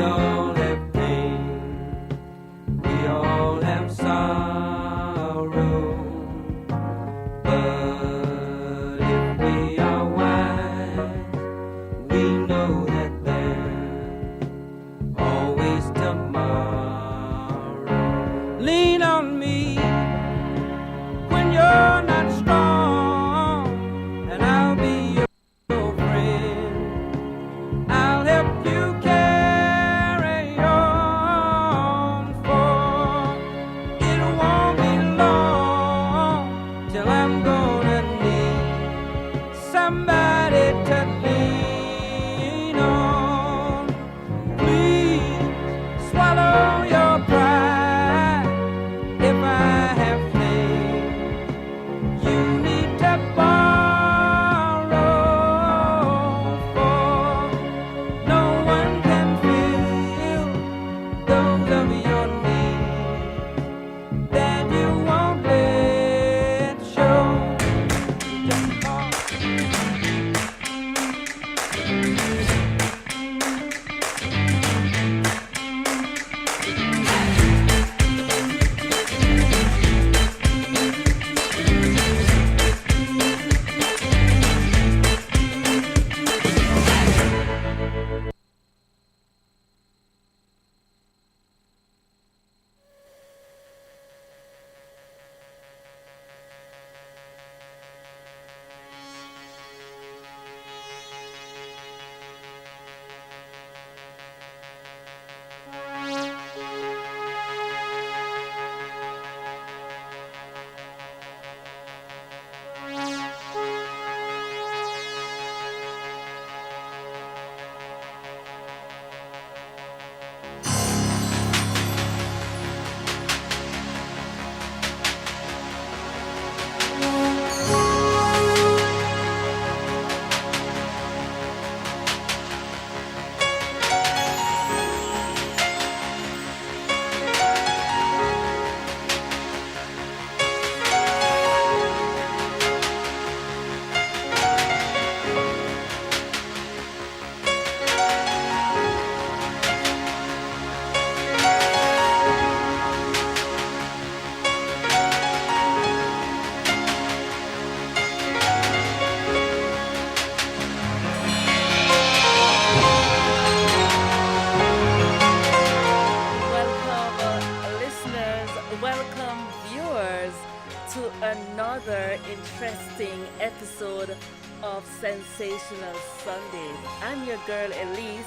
all have pain, we all have sorrow, but if we are wise, we know that there's always tomorrow. Lean on me when you're not strong, and I'll be your friend. I'll help you carry on, for it won't be long till I'm gonna need somebody to lean on. Please swallow your pride if I have faith. You need to borrow, for no one can fill those of your needs that you won't let show. Just call. Welcome, listeners, welcome, viewers, to another interesting episode of Sensational Sundays. I'm your girl Elise,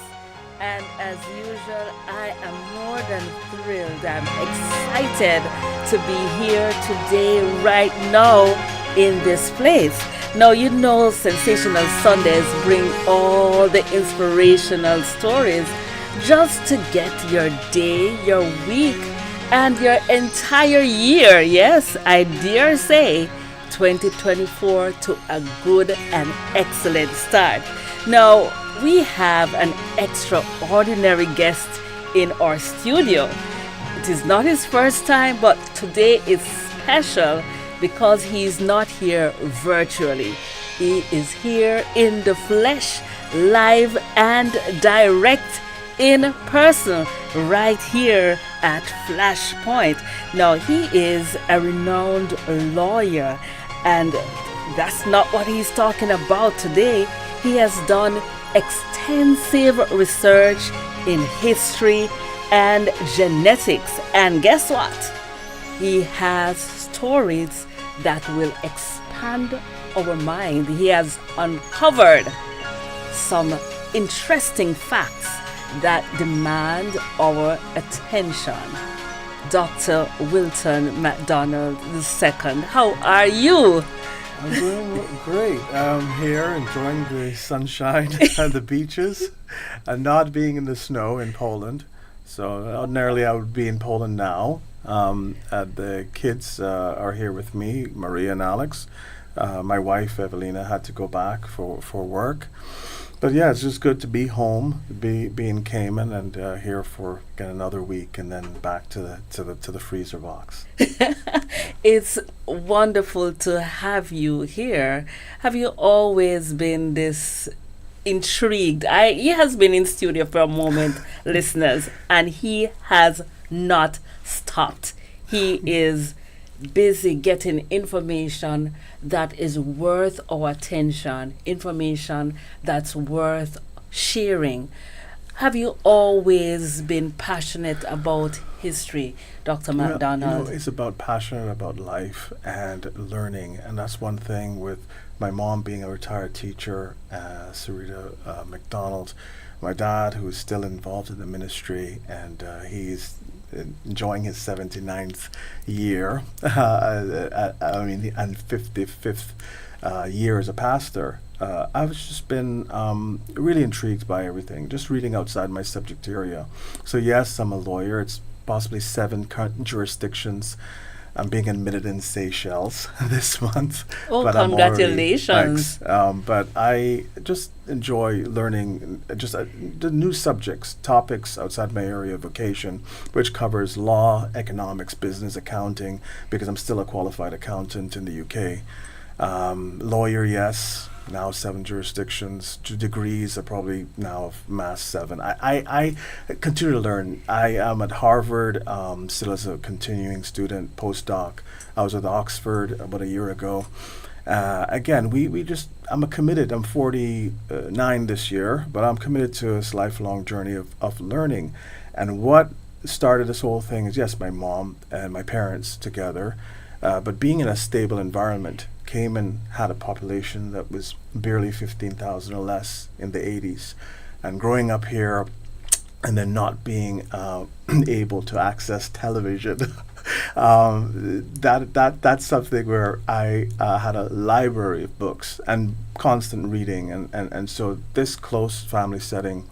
and as usual, I am more than thrilled. I'm excited to be here today, right now, in this place. Now, you know, Sensational Sundays bring all the inspirational stories just to get your day, your week, and your entire year, yes, I dare say, 2024 to a good and excellent start. Now, we have an extraordinary guest in our studio. It is not his first time, but today is special because he is not here virtually. He is here in the flesh, live and direct, in person, right here at Flashpoint. Now, he is a renowned lawyer, and that's not what he's talking about today. He has done extensive research in history and genetics, and guess what? He has stories that will expand our mind. He has uncovered some interesting facts that demand our attention. Dr. Wilton McDonald II, how are you? I'm doing great. I'm here enjoying the sunshine and the beaches and not being in the snow in Poland. So ordinarily I would be in Poland now. The kids are here with me, Maria and Alex. My wife, Evelina, had to go back for work. But yeah, it's just good to be home, be in Cayman, and here for again another week, and then back to the freezer box. It's wonderful to have you here. Have you always been this intrigued. He has been in studio for a moment, listeners, and he has not stopped. He is busy getting information that is worth our attention, information that's worth sharing. Have you always been passionate about history, Dr. Well, McDonald? it's about passionate about life and learning, and that's one thing with my mom being a retired teacher, Sarita McDonald, my dad who is still involved in the ministry, and he's enjoying his 79th year, and 55th year as a pastor. I've just been really intrigued by everything, just reading outside my subject area. So yes, I'm a lawyer. It's possibly 7 current jurisdictions. I'm being admitted in Seychelles this month. Oh, but congratulations. Thanks. But I just enjoy learning the new subjects, topics outside my area of vocation, which covers law, economics, business, accounting, because I'm still a qualified accountant in the UK. Lawyer, yes. Now 7 jurisdictions. Degrees are probably now mass 7. I continue to learn. I am at Harvard, still as a continuing student, postdoc. I was at Oxford about a year ago. Again, I'm committed. I'm 49 this year, but I'm committed to this lifelong journey of learning. And what started this whole thing is, yes, my mom and my parents together, but being in a stable environment. Cayman had a population that was barely 15,000 or less in the 80s. And growing up here and then not being able to access television, that's something where I had a library of books and constant reading. And so this close family setting,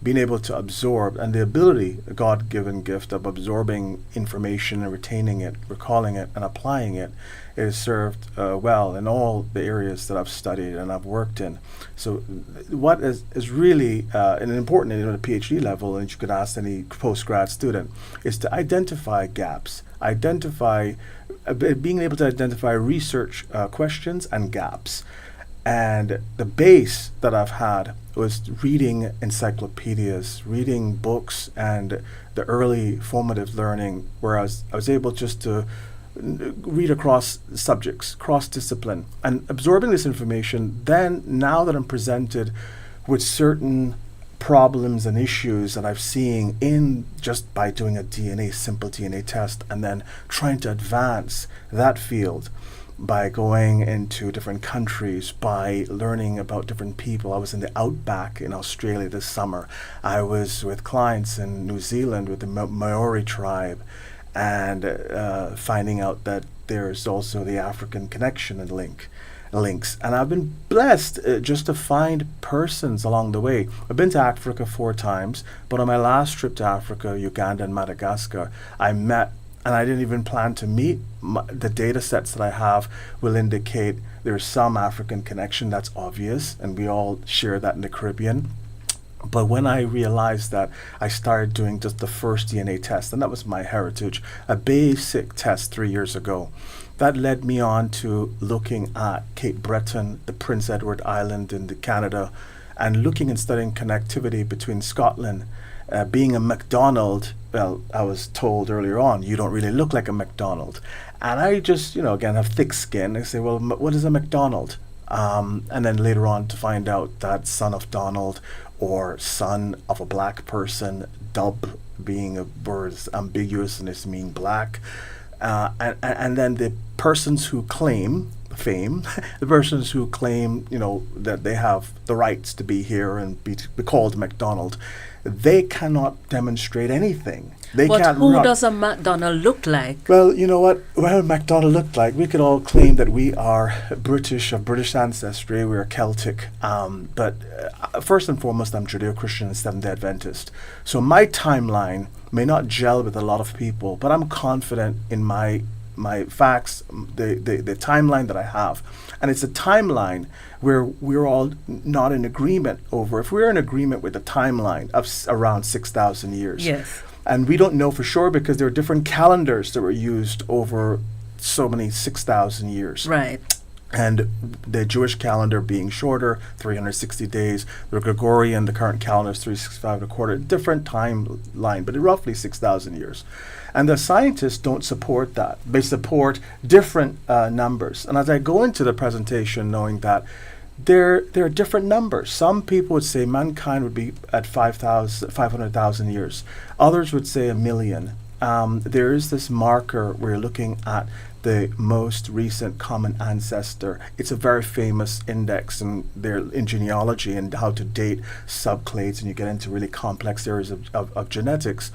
being able to absorb, and the ability, a God-given gift of absorbing information and retaining it, recalling it, and applying it, is served well in all the areas that I've studied and I've worked in. So what is really an important at the PhD level, and you could ask any postgrad student, is to identify gaps, being able to identify research questions and gaps. And the base that I've had was reading encyclopedias, reading books, and the early formative learning, where I was able just to read across subjects, cross-discipline, and absorbing this information. Then, now that I'm presented with certain problems and issues that I've seen in just by doing a simple DNA test, and then trying to advance that field by going into different countries, by learning about different people. I was in the outback in Australia this summer. I was with clients in New Zealand with the Maori tribe, and finding out that there's also the African connection and links. And I've been blessed just to find persons along the way. I've been to Africa 4 times, but on my last trip to Africa, Uganda and Madagascar, I met, and I didn't even plan to meet. The data sets that I have will indicate there's some African connection, that's obvious, and we all share that in the Caribbean. But when I realized that, I started doing just the first DNA test, and that was my heritage, a basic test 3 years ago. That led me on to looking at Cape Breton, the Prince Edward Island in Canada, and looking and studying connectivity between Scotland. Being a McDonald, well, I was told earlier on, you don't really look like a McDonald. And I just, again, have thick skin. I say, well, what is a McDonald? And then later on to find out that son of Donald, or son of a black person, dub being a word is ambiguous and it's mean black. And then the persons who claim fame, the persons who claim, that they have the rights to be here and be called McDonald, they cannot demonstrate anything. But who does a McDonald look like? Well, you know what? Well, McDonald looked like, we could all claim that we are British, of British ancestry, we are Celtic. But first and foremost, I'm Judeo-Christian and Seventh-day Adventist. So my timeline may not gel with a lot of people, but I'm confident in my facts, the timeline that I have. And it's a timeline where we're all not in agreement over. If we're in agreement with the timeline of around 6,000 years. Yes. And we don't know for sure because there are different calendars that were used over so many 6,000 years. Right. And the Jewish calendar being shorter, 360 days. The Gregorian, the current calendar is 365 and a quarter. Different timeline, but roughly 6,000 years. And the scientists don't support that. They support different numbers. And as I go into the presentation, knowing that there are different numbers. Some people would say mankind would be at 500,000 years. Others would say 1,000,000. There is this marker where you're looking at the most recent common ancestor. It's a very famous index in genealogy and how to date subclades, and you get into really complex areas of genetics.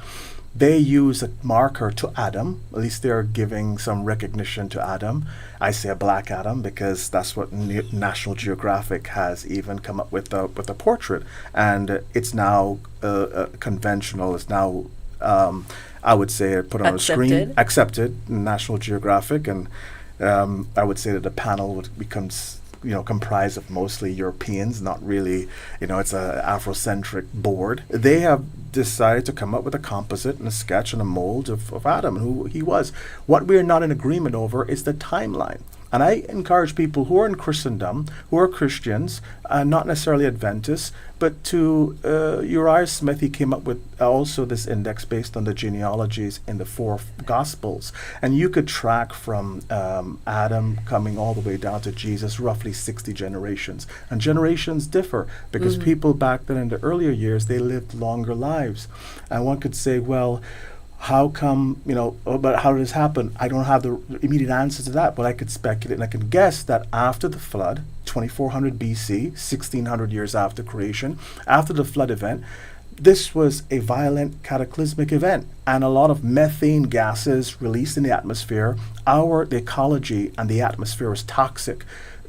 They use a marker to Adam. At least they're giving some recognition to Adam. I say a black Adam because that's what National Geographic has even come up with a portrait, and it's now conventional. It's now I would say put on a screen, accepted in National Geographic, and I would say that the panel would becomes comprised of mostly Europeans, not really, it's a Afrocentric board. They have decided to come up with a composite and a sketch and a mold of Adam and who he was. What we are not in agreement over is the timeline. And I encourage people who are in Christendom, who are Christians, not necessarily Adventists, but to Uriah Smith, he came up with also this index based on the genealogies in the 4 Gospels. And you could track from Adam coming all the way down to Jesus, roughly 60 generations. And generations differ because people back then in the earlier years, they lived longer lives. And one could say, well, how come, but how did this happen? I don't have the immediate answer to that, but I could speculate and I can guess that after the flood, 2400 BC, 1600 years after creation, after the flood event, this was a violent cataclysmic event, and a lot of methane gases released in the atmosphere. The ecology and the atmosphere was toxic.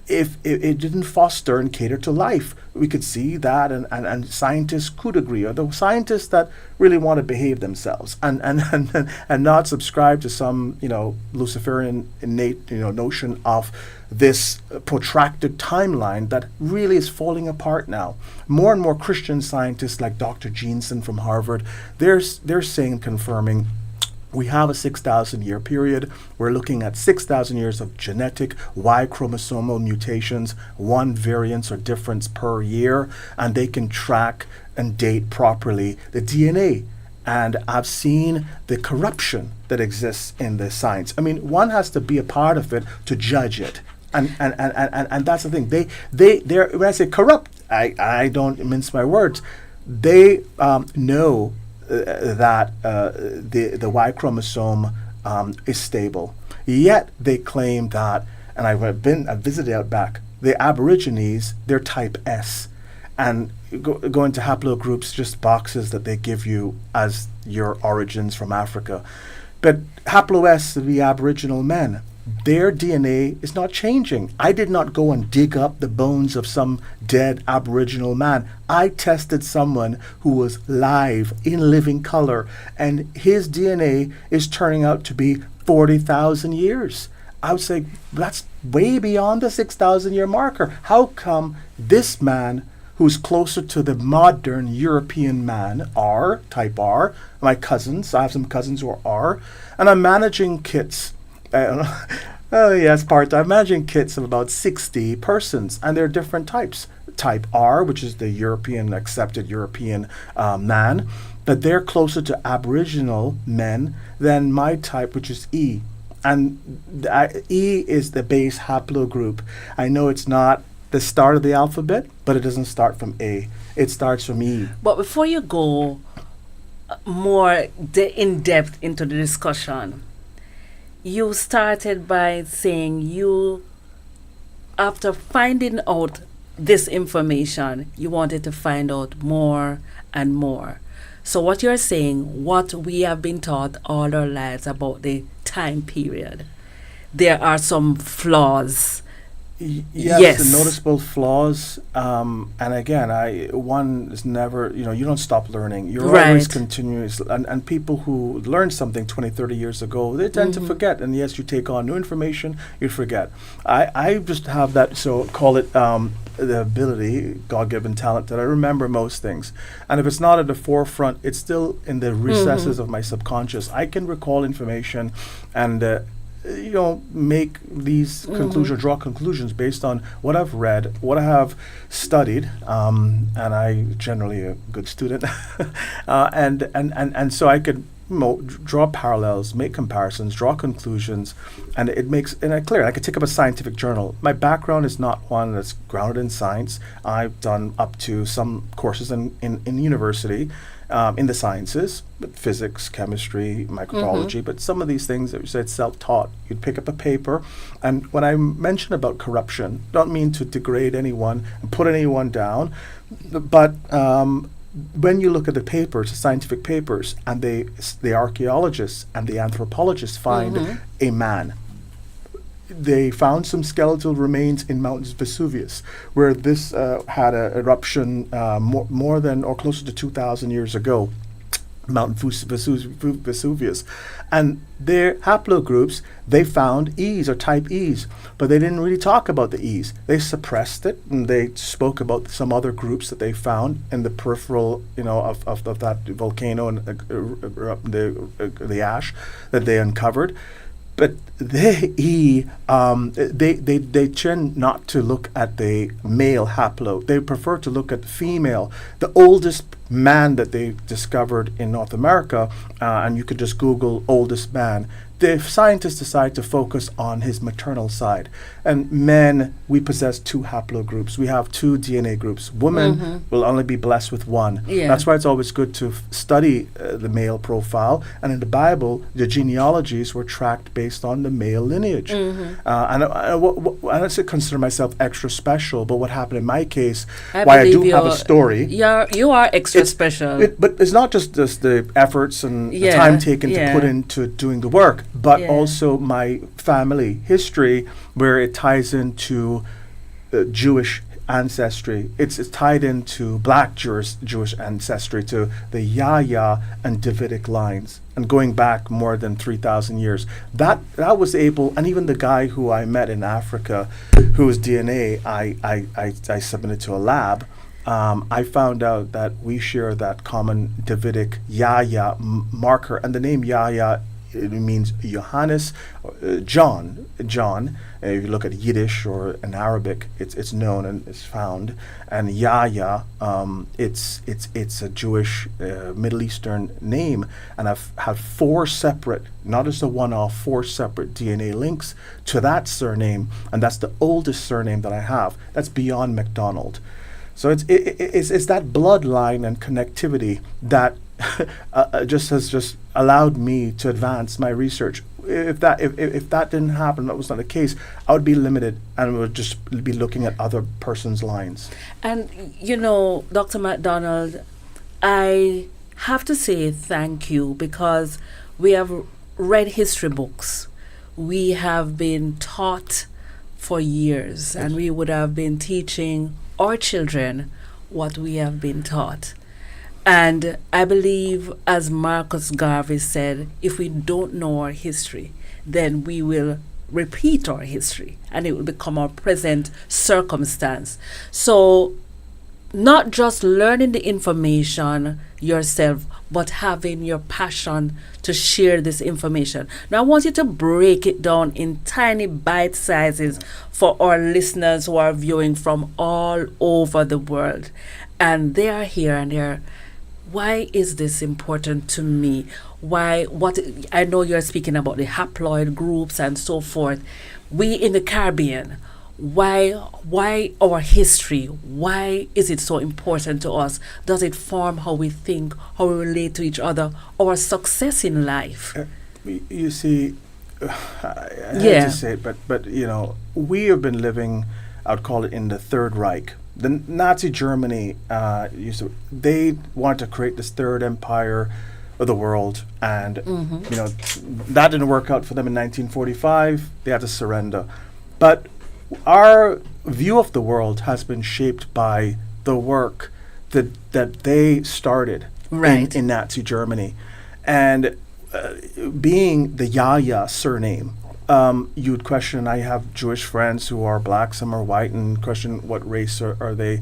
If it didn't foster and cater to life, we could see that, and scientists could agree, or the scientists that really want to behave themselves and not subscribe to some Luciferian innate notion of this protracted timeline that really is falling apart now. More and more Christian scientists like Dr. Jensen from Harvard, they're saying, confirming, we have a 6,000 year period. We're looking at 6,000 years of genetic Y chromosomal mutations, 1 variance or difference per year, and they can track and date properly the DNA. And I've seen the corruption that exists in the science. I mean, one has to be a part of it to judge it. And that's the thing. They're when I say corrupt, I don't mince my words. They know that the Y chromosome is stable. Yet they claim that, and I visited Outback, the Aborigines, they're type S. And go into haplogroups, just boxes that they give you as your origins from Africa. But haplo S, the Aboriginal men, their DNA is not changing. I did not go and dig up the bones of some dead Aboriginal man. I tested someone who was live in living color, and his DNA is turning out to be 40,000 years. I would say that's way beyond the 6,000 year marker. How come this man, who's closer to the modern European man, R, type R, my cousins, I have some cousins who are R, and I'm managing kits. Yes, part-time. Managing kits of about 60 persons, and they're different types. Type R, which is the accepted European man, but they're closer to Aboriginal men than my type, which is E. And E is the base haplogroup. I know it's not the start of the alphabet, but it doesn't start from A. It starts from E. But before you go more in depth into the discussion, you started by saying after finding out this information, you wanted to find out more and more. So what you're saying, what we have been taught all our lives about the time period, there are some flaws. Yes, the noticeable flaws. And again, one is never, you don't stop learning. You're always continuous. And people who learned something 20, 30 years ago, they tend to forget. And yes, you take on new information, you forget. I just have that, so call it the ability, God-given talent, that I remember most things. And if it's not at the forefront, it's still in the recesses of my subconscious. I can recall information, and make these conclusions, draw conclusions based on what I've read, what I have studied, and I generally a good student, and so I could draw parallels, make comparisons, draw conclusions, and it makes it clear. I could take up a scientific journal. My background is not one that's grounded in science. I've done up to some courses in university, in the sciences, physics, chemistry, microbiology, but some of these things that you said self-taught. You'd pick up a paper, and when I mention about corruption, don't mean to degrade anyone and put anyone down, but when you look at the papers, the scientific papers, and the archaeologists and the anthropologists find a man. They found some skeletal remains in Mount Vesuvius, where this had an eruption more than or closer to 2,000 years ago. Mount Vesuvius, and their haplogroups, they found E's or type E's, but they didn't really talk about the E's. They suppressed it, and they spoke about some other groups that they found in the peripheral, of that volcano and the ash that they uncovered. But they tend not to look at the male haplo. They prefer to look at the female. The oldest man that they discovered in North America, and you could just Google oldest man, the scientists decide to focus on his maternal side. And men, we possess two haplogroups. We have two DNA groups. Women will only be blessed with one. Yeah. That's why it's always good to study the male profile. And in the Bible, the genealogies were tracked based on the male lineage. And I don't consider myself extra special, but what happened in my case, I do have a story. You are extra special. But it's not just the efforts and the time taken to put into doing the work, but also my family history, where it ties into Jewish ancestry. It's tied into Black Jewish ancestry, to the Yahya and Davidic lines, and going back more than 3,000 years. That was able, and even the guy who I met in Africa, whose DNA I submitted to a lab. I found out that we share that common Davidic Yahya marker, and the name Yahya, it means Johannes, John. If you look at Yiddish or in Arabic, it's known and it's found. And Yahya, it's a Jewish Middle Eastern name, and I've had four separate, not just a one-off, four separate DNA links to that surname, and that's the oldest surname that I have. That's beyond McDonald. So it's that bloodline and connectivity that just allowed me to advance my research. If that didn't happen, that was not the case, I would be limited and would just be looking at other person's lines. And Dr. McDonald, I have to say thank you, because we have read history books. We have been taught for years, and we would have been teaching our children what we have been taught. And I believe, as Marcus Garvey said, if we don't know our history, then we will repeat our history, and it will become our present circumstance. So not just learning the information yourself, but having your passion to share this information. Now I want you to break it down in tiny bite sizes for our listeners who are viewing from all over the world. And they are here and they're, why is this important to me? I know you're speaking about the haploid groups and so forth. We in the Caribbean, why our history? Why is it so important to us? Does it form how we think, how we relate to each other, our success in life? You see, I hate to say it, but we have been living, I would call it, in the Third Reich. The Nazi Germany they wanted to create this third empire of the world, and that didn't work out for them in 1945. They had to surrender. But our view of the world has been shaped by the work that they started in Nazi Germany, and being the Yahya surname. You'd question, I have Jewish friends who are black, some are white, and question what race are they.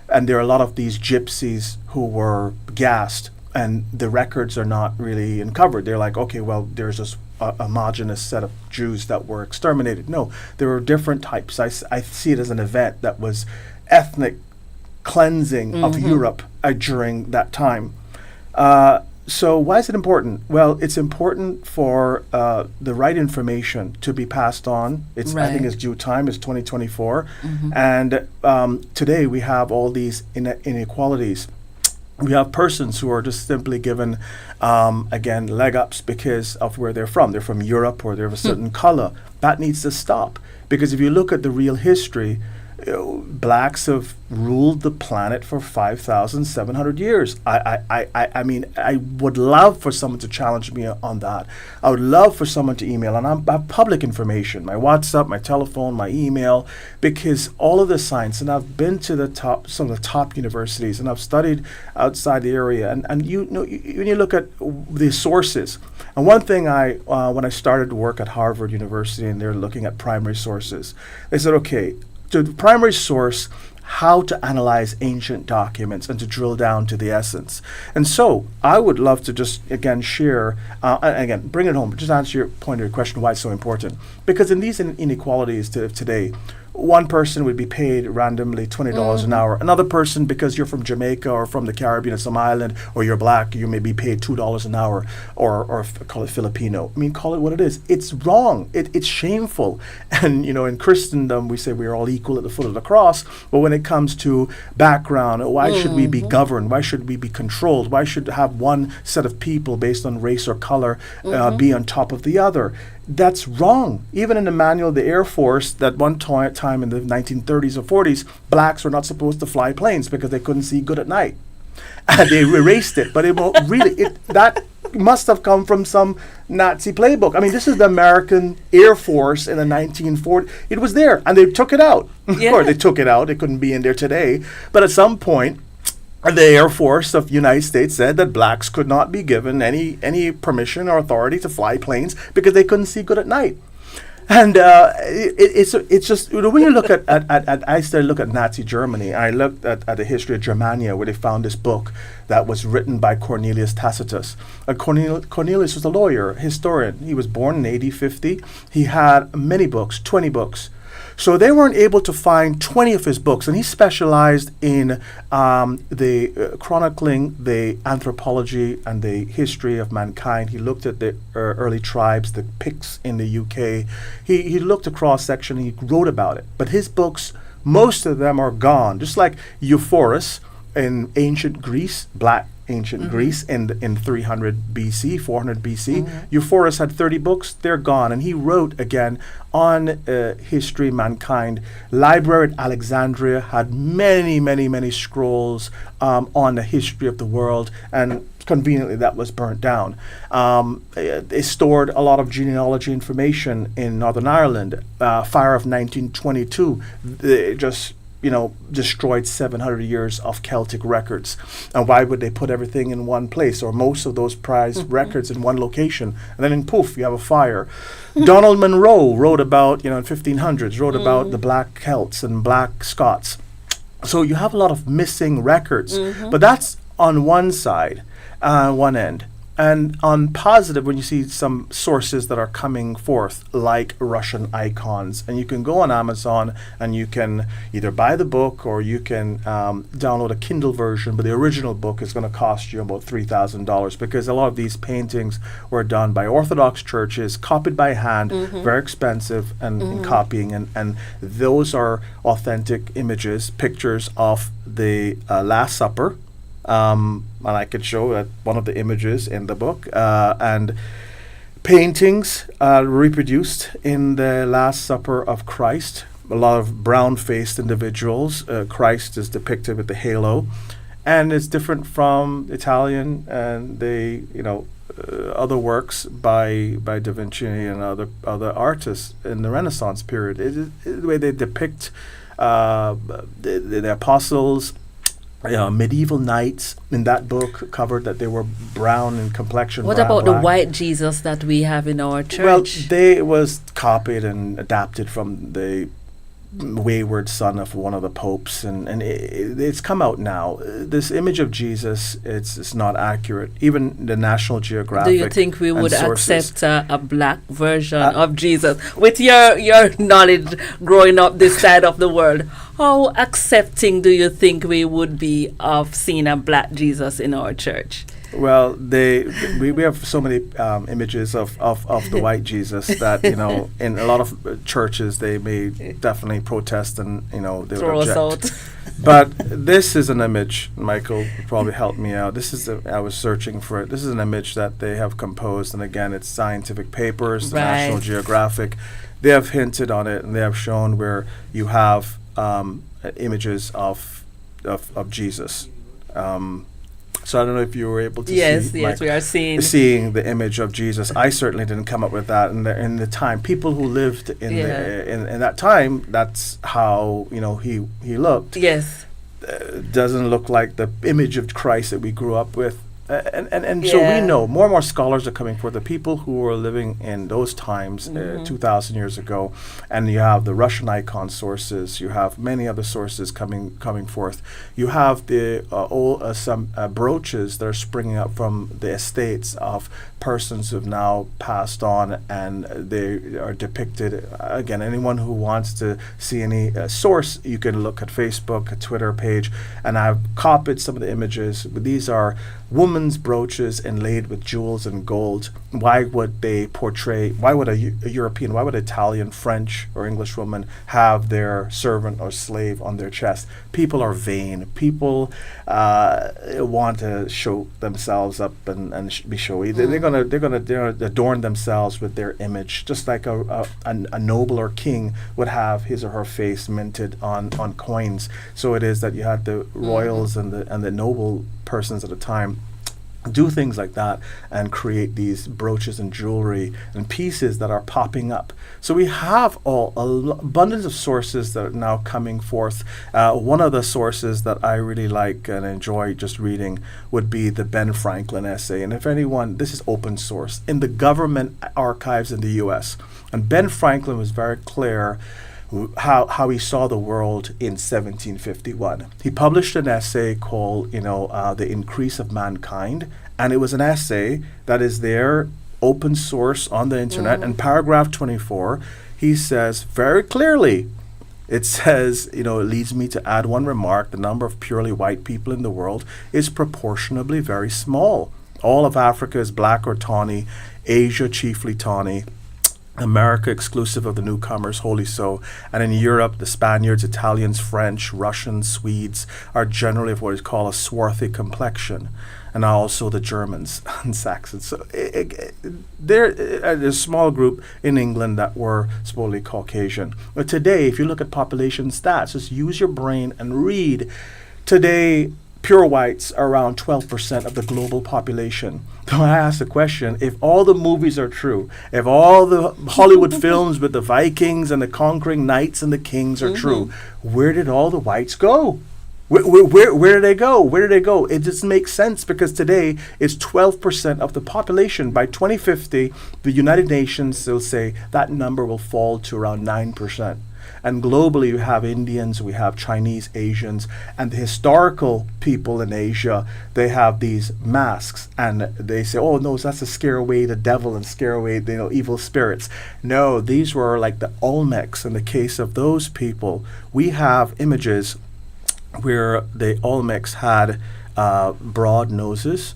And there are a lot of these gypsies who were gassed, and the records are not really uncovered. They're like, okay, well, there's just a homogenous set of Jews that were exterminated. No, there were different types. I see it as an event that was ethnic cleansing of Europe during that time. So why is it important? Well, it's important for the right information to be passed on. I think it's due time. It's 2024. And today we have all these inequalities. We have persons who are just simply given, again, leg ups because of where they're from. They're from Europe or they're of a certain color. That needs to stop. Because if you look at the real history, blacks have ruled the planet for 5,700 years. I mean, I would love for someone to challenge me on that. I would love for someone to email, and I have public information, my WhatsApp, my telephone, my email, because all of the science, and I've been to some of the top universities, and I've studied outside the area, and you know, when you look at the sources, and one thing when I started to work at Harvard University, and they're looking at primary sources, they said, okay, to the primary source, how to analyze ancient documents and to drill down to the essence. And so I would love to just, again, share, and again, bring it home, just answer your point of your question, why it's so important. Because in these inequalities today, one person would be paid randomly $20 an hour. Another person, because you're from Jamaica or from the Caribbean or some island, or you're black, you may be paid $2 an hour, or call it Filipino. I mean, call it what it is. It's wrong. It's shameful. And, you know, in Christendom, we say we're all equal at the foot of the cross. But when it comes to background, why should we be governed? Why should we be controlled? Why should have one set of people based on race or color be on top of the other? That's wrong. Even in the manual of the Air Force, that one time in the 1930s or 40s, blacks were not supposed to fly planes because they couldn't see good at night. And they erased it. But that must have come from some Nazi playbook. I mean, this is the American Air Force in the 1940s. It was there, and they took it out. Yeah. Of course, they took it out. It couldn't be in there today. But at some point, the Air Force of the United States said that blacks could not be given any permission or authority to fly planes because they couldn't see good at night. And it's just, you know, when you look at I started to look at Nazi Germany. I looked at the history of Germania, where they found this book that was written by Cornelius Tacitus. Cornelius was a lawyer, historian. He was born in AD 50. He had many books, 20 books. So they weren't able to find 20 of his books, and he specialized in the chronicling the anthropology and the history of mankind. He looked at the early tribes, the Picts in the UK. He looked across section, he wrote about it. But his books, most of them are gone, just like Euphoros in ancient Greece, black ancient Greece in 300 BC, 400 BC. Euphoros had 30 books, they're gone. And he wrote again on history, mankind. Library at Alexandria had many scrolls on the history of the world, and conveniently that was burnt down. They stored a lot of genealogy information in Northern Ireland. Fire of 1922, they just destroyed 700 years of Celtic records. And why would they put everything in one place, or most of those prized records in one location? And then poof, you have a fire. Donald Munro wrote about, in 1500s, wrote about the black Celts and black Scots. So you have a lot of missing records. But that's on one side, one end. And on positive, when you see some sources that are coming forth, like Russian icons, and you can go on Amazon and you can either buy the book or you can download a Kindle version, but the original book is going to cost you about $3,000, because a lot of these paintings were done by Orthodox churches, copied by hand, very expensive in copying, and those are authentic images, pictures of the Last Supper. And I could show one of the images in the book, and paintings reproduced in the Last Supper of Christ. A lot of brown-faced individuals. Christ is depicted with the halo, and it's different from Italian and the other works by Da Vinci and other artists in the Renaissance period. The way they depict the apostles. Medieval knights in that book covered that they were brown in complexion. What about the white Jesus that we have in our church? Well, they was copied and adapted from the wayward son of one of the popes, and it's come out now. This image of Jesus, it's not accurate. Even the National Geographic. Do you think we and would sources- accept a black version of Jesus? With your knowledge growing up this side of the world, how accepting do you think we would be of seeing a black Jesus in our church? Well, we have so many images of the white Jesus that, you know, in a lot of churches they may definitely protest and, you know, they Throw would us object. out. But this is an image, Michael would probably help me out. I was searching for it. This is an image that they have composed, and again, it's scientific papers, the National Right. Geographic. They have hinted on it, and they have shown where you have images of Jesus. So I don't know if you were able to Yes, see. yes, we are seeing. Seeing the image of Jesus. I certainly didn't come up with that in the time. People who lived in in that time, that's how, you know, he looked. Yes. Doesn't look like the image of Christ that we grew up with. And so we Yeah. know more and more scholars are coming forth. The people who were living in those times, 2,000 years ago, and you have the Russian icon sources. You have many other sources coming forth. You have the some brooches that are springing up from the estates of persons who've now passed on, and they are depicted. Again, anyone who wants to see any source, you can look at Facebook, a Twitter page, and I've copied some of the images. But these are women's brooches inlaid with jewels and gold. Why would they portray, why would a European, why would an Italian, French, or English woman have their servant or slave on their chest? People are vain. People want to show themselves up and be showy. They're gonna adorn themselves with their image, just like a noble or king would have his or her face minted on coins. So it is that you had the royals and the noble persons at the time do things like that and create these brooches and jewelry and pieces that are popping up. So we have abundance of sources that are now coming forth. One of the sources that I really like and enjoy just reading would be the Ben Franklin essay. And if anyone, this is open source in the government archives in the U.S. And Ben Franklin was very clear how he saw the world in 1751. He published an essay called, The Increase of Mankind, and it was an essay that is there, open source on the internet. And paragraph 24, he says very clearly, it says, it leads me to add one remark: the number of purely white people in the world is proportionably very small. All of Africa is black or tawny, Asia chiefly tawny, America exclusive of the newcomers, wholly so. And in Europe, the Spaniards, Italians, French, Russians, Swedes are generally of what is called a swarthy complexion. And also the Germans and Saxons. So there's a small group in England that were supposedly Caucasian. But today, if you look at population stats, just use your brain and read. Today, pure whites are around 12% of the global population. So I ask the question, if all the movies are true, if all the Hollywood films with the Vikings and the conquering knights and the kings are true, where did all the whites go? Where did they go? Where did they go? It doesn't make sense, because today it's 12% of the population. By 2050, the United Nations will say that number will fall to around 9%. And globally, you have Indians, we have Chinese, Asians, and the historical people in Asia. They have these masks, and they say, "Oh no, that's to scare away the devil and scare away the evil spirits." No, these were like the Olmecs. In the case of those people, we have images where the Olmecs had broad noses.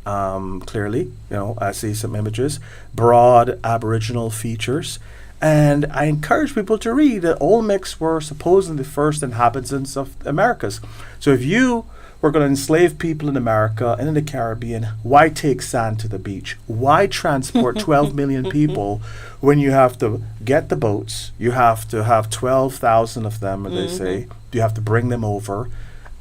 Clearly, I see some images, broad Aboriginal features. And I encourage people to read that Olmecs were supposedly the first inhabitants of Americas. So if you were going to enslave people in America and in the Caribbean, why take sand to the beach? Why transport 12 million people when you have to get the boats? You have to have 12,000 of them, they say. You have to bring them over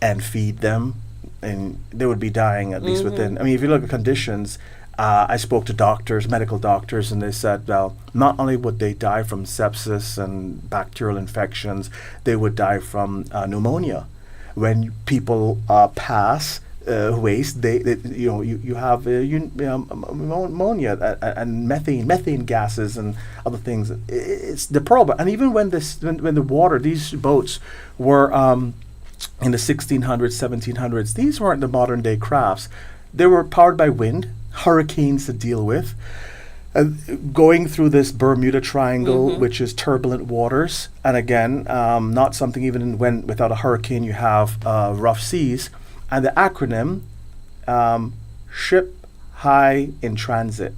and feed them, and they would be dying at least within. I mean, if you look at conditions, I spoke to doctors, medical doctors, and they said, well, not only would they die from sepsis and bacterial infections, they would die from pneumonia. When people pass, waste. You have ammonia and methane gases and other things. It's deplorable. And even when the water, these boats were in the 1600s, 1700s, these weren't the modern day crafts. They were powered by wind, hurricanes to deal with. Going through this Bermuda Triangle, which is turbulent waters, and again, not something even when without a hurricane you have rough seas, and the acronym Ship High in Transit.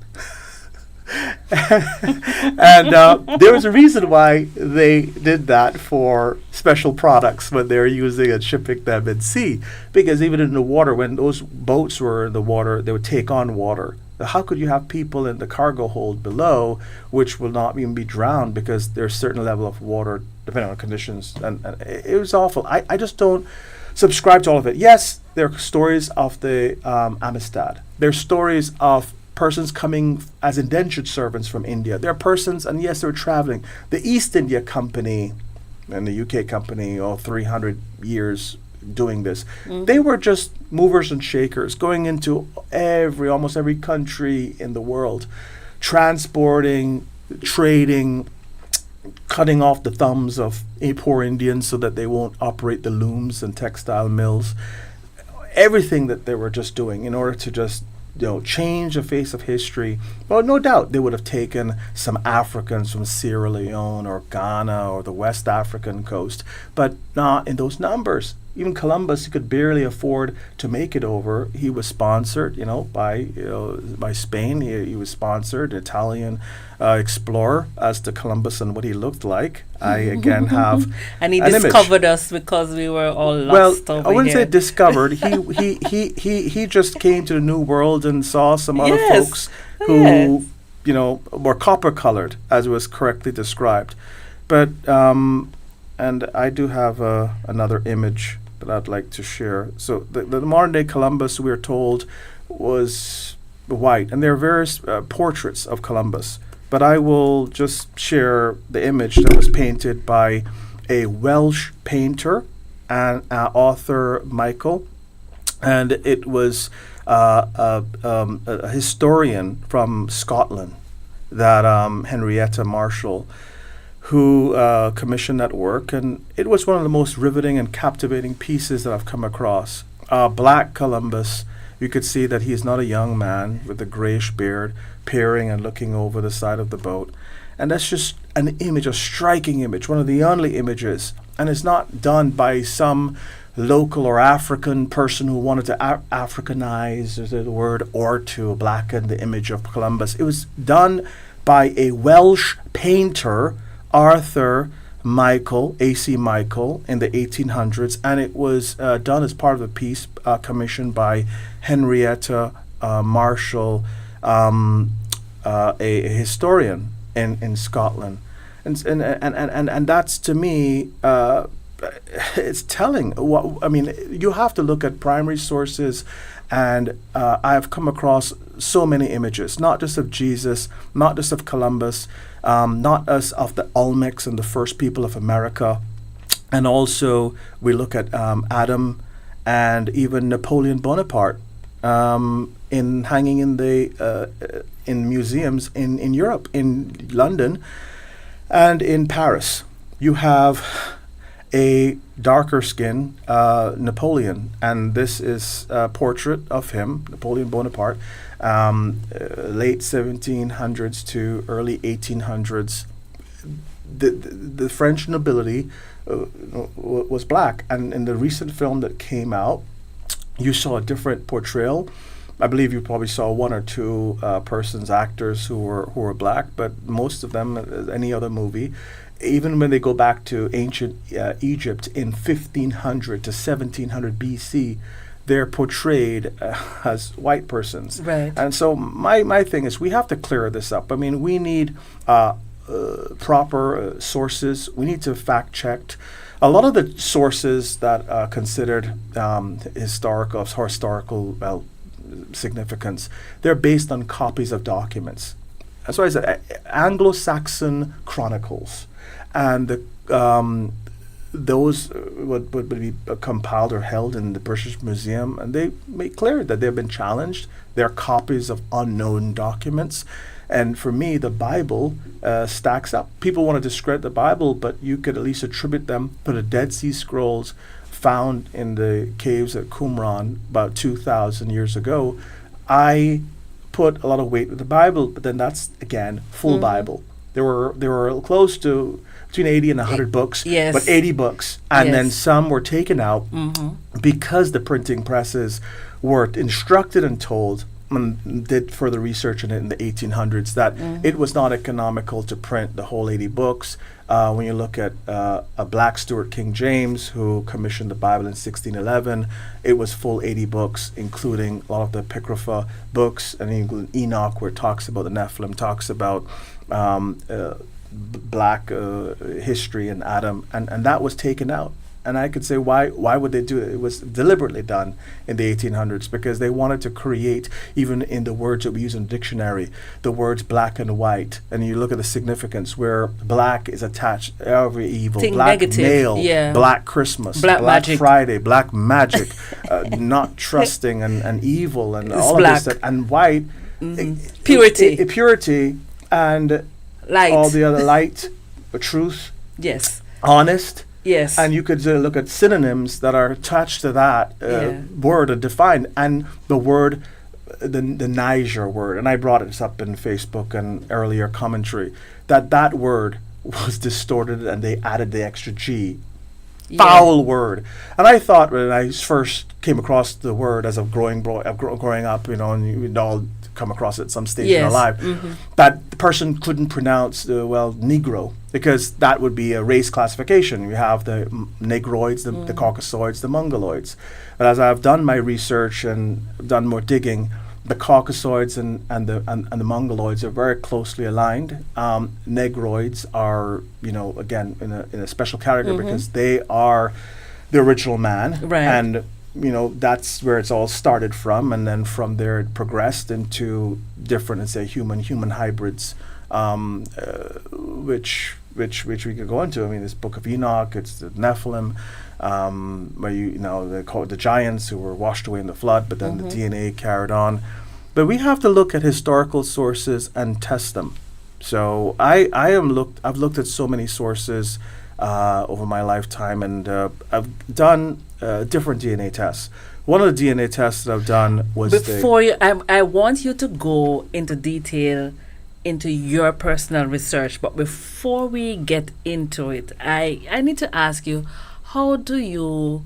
And there was a reason why they did that for special products when they were using and shipping them at sea, because even in the water, when those boats were in the water, they would take on water. How could you have people in the cargo hold below which will not even be drowned because there's a certain level of water depending on conditions? And it was awful. I just don't subscribe to all of it. Yes, there are stories of the Amistad. There are stories of persons coming as indentured servants from India. There are persons, and yes, they were traveling. The East India Company and the UK Company, 300 years doing this. They were just movers and shakers, going into almost every country in the world, transporting, trading, cutting off the thumbs of poor Indians so that they won't operate the looms and textile mills. Everything that they were just doing in order to just change the face of history. Well, no doubt they would have taken some Africans from Sierra Leone or Ghana or the West African coast, but not in those numbers. Even Columbus, he could barely afford to make it over. He was sponsored, by Spain. He was sponsored, Italian explorer, as to Columbus and what he looked like. I again have and he an discovered image. us because we were all lost over I wouldn't here. say discovered. He just came to the New World and saw some other Yes. folks who were copper colored, as was correctly described. But and I do have another image that I'd like to share. So the modern day Columbus, we are told, was white, and there are various portraits of Columbus. But I will just share the image that was painted by a Welsh painter and author, Michael, and it was a historian from Scotland, that Henrietta Marshall, who commissioned that work, and it was one of the most riveting and captivating pieces that I've come across. Black Columbus, you could see that he is not a young man with a grayish beard, peering and looking over the side of the boat. And that's just an image, a striking image, one of the only images. And it's not done by some local or African person who wanted to Africanize the word or to blacken the image of Columbus. It was done by a Welsh painter, Arthur Michael, A.C. Michael, in the 1800s, and it was done as part of a piece commissioned by Henrietta Marshall, a historian in Scotland, and that's, to me, it's telling. You have to look at primary sources, and I've come across so many images, not just of Jesus, not just of Columbus, not as of the Olmecs and the first people of America, and also we look at Adam and even Napoleon Bonaparte in hanging in the in museums in Europe, in London, and in Paris. You have a darker skin Napoleon, and this is a portrait of him, Napoleon Bonaparte, late 1700s to early 1800s. The French nobility was black, and in the recent film that came out, you saw a different portrayal. I believe you probably saw one or two actors who were black, but most of them, any other movie, even when they go back to ancient Egypt in 1500 to 1700 BC, they're portrayed as white persons. Right. And so my thing is, we have to clear this up. I mean, we need proper sources. We need to fact check. A lot of the sources that are considered historical significance, they're based on copies of documents. That's why I said Anglo-Saxon chronicles and the those would be compiled or held in the British Museum, and they make clear that they've been challenged. They're copies of unknown documents. And for me, the Bible stacks up. People want to discredit the Bible, but you could at least attribute them to the Dead Sea Scrolls found in the caves at Qumran about 2,000 years ago. I put a lot of weight with the Bible, but then that's, again, full Bible. There were close to between 80 and 100 books, Yes. but 80 books. And then Yes. some were taken out because the printing presses were instructed and told, and did further research in it in the 1800s, that it was not economical to print the whole 80 books. When you look at a black Stuart King James, who commissioned the Bible in 1611, it was full 80 books, including a lot of the Apocrypha books, and including Enoch, where it talks about the Nephilim, talks about black history and Adam, and that was taken out. And I could say, why would they do it? It was deliberately done in the 1800s because they wanted to create, even in the words that we use in the dictionary, the words black and white. And you look at the significance where black is attached to every evil. Think Black negative, male, yeah. black Christmas, Black magic. Friday, black magic, not trusting and evil and It's all black. of this. And white, Purity. purity and Light. all the other light, truth, Yes. honest. Yes. And you could look at synonyms that are attached to that word and defined. And the word, the Niger word, and I brought this up in Facebook and earlier commentary, that word was distorted and they added the extra G. Foul word. And I thought when I first came across the word as a growing up, and we'd all come across it at some stage in our life, that the person couldn't pronounce Negro, because that would be a race classification. You have the Negroids, the Caucasoids, the Mongoloids. But as I've done my research and done more digging, the Caucasoids and the Mongoloids are very closely aligned. Negroids are, again, in a special category because they are the original man. Right. And that's where it's all started from, and then from there it progressed into different, let's say, human hybrids, which we could go into. I mean, this Book of Enoch, it's the Nephilim, where they call it the giants who were washed away in the flood, but then the DNA carried on. But we have to look at historical sources and test them. So I've looked at so many sources over my lifetime, and I've done different DNA tests. One of the DNA tests that I've done was I want you to go into detail into your personal research, but before we get into it, I need to ask you, how do you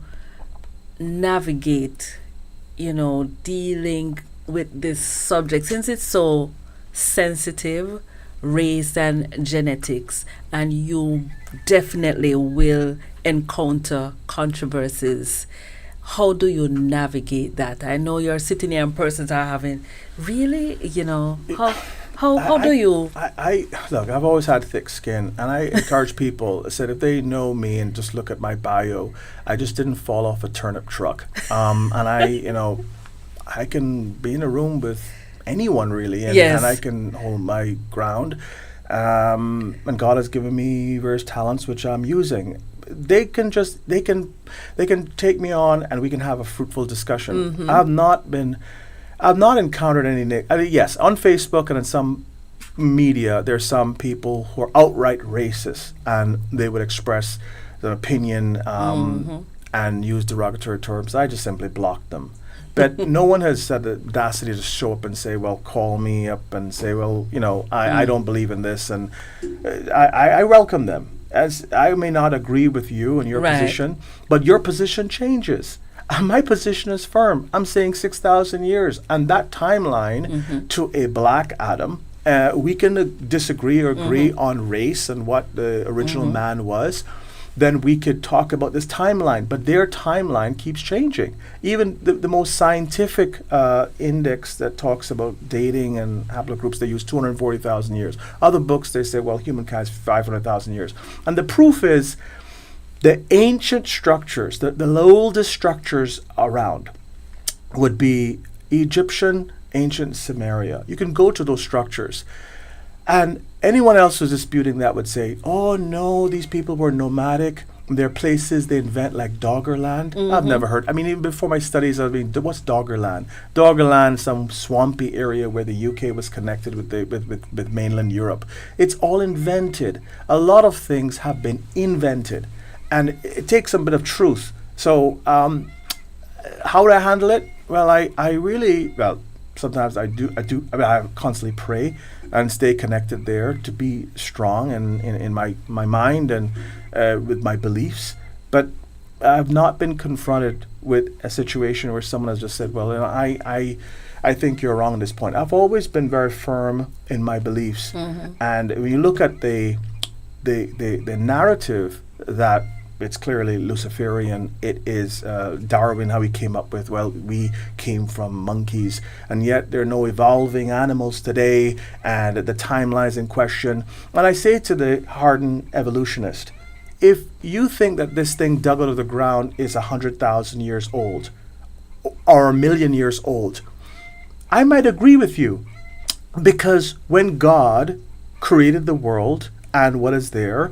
navigate, dealing with this subject, since it's so sensitive, race and genetics, and you definitely will encounter controversies? How do you navigate that? I know you're sitting here and persons are having, really, how do you? Look, I've always had thick skin, and I encourage people. I said if they know me and just look at my bio, I just didn't fall off a turnip truck. And I can be in a room with anyone really, and I can hold my ground. And God has given me various talents which I'm using. They can take me on, and we can have a fruitful discussion. I've not encountered any yes, on Facebook and in some media, there's some people who are outright racist, and they would express an opinion and use derogatory terms. I just simply block them. But no one has had the audacity to show up and say, well, call me up and say, well, I don't believe in this. And I welcome them. As I may not agree with you and your position, but your position changes. My position is firm. I'm saying 6,000 years. And that timeline to a black Adam, we can disagree or agree on race and what the original man was. Then we could talk about this timeline. But their timeline keeps changing. Even the most scientific index that talks about dating and haplogroups, they use 240,000 years. Other books, they say, well, humankind's 500,000 years. And the proof is the ancient structures, the oldest structures around would be Egyptian, ancient Samaria. You can go to those structures. And anyone else who's disputing that would say, oh no, these people were nomadic. There are places they invent like Doggerland. I've never heard. I mean, even before my studies, I mean, what's Doggerland? Doggerland, some swampy area where the UK was connected with with mainland Europe. It's all invented. A lot of things have been invented, and it takes a bit of truth. So, how do I handle it? Well, I really, well, sometimes I do. I mean, I constantly pray and stay connected there to be strong and in my mind and with my beliefs. But I've not been confronted with a situation where someone has just said, well, you know, I think you're wrong at this point. I've always been very firm in my beliefs. And when you look at the narrative that it's clearly Luciferian. It is Darwin, how he came up with, well, we came from monkeys, and yet there are no evolving animals today, and the timelines in question. And I say to the hardened evolutionist, if you think that this thing dug out of the ground is 100,000 years old, or 1,000,000 years old, I might agree with you, because when God created the world and what is there,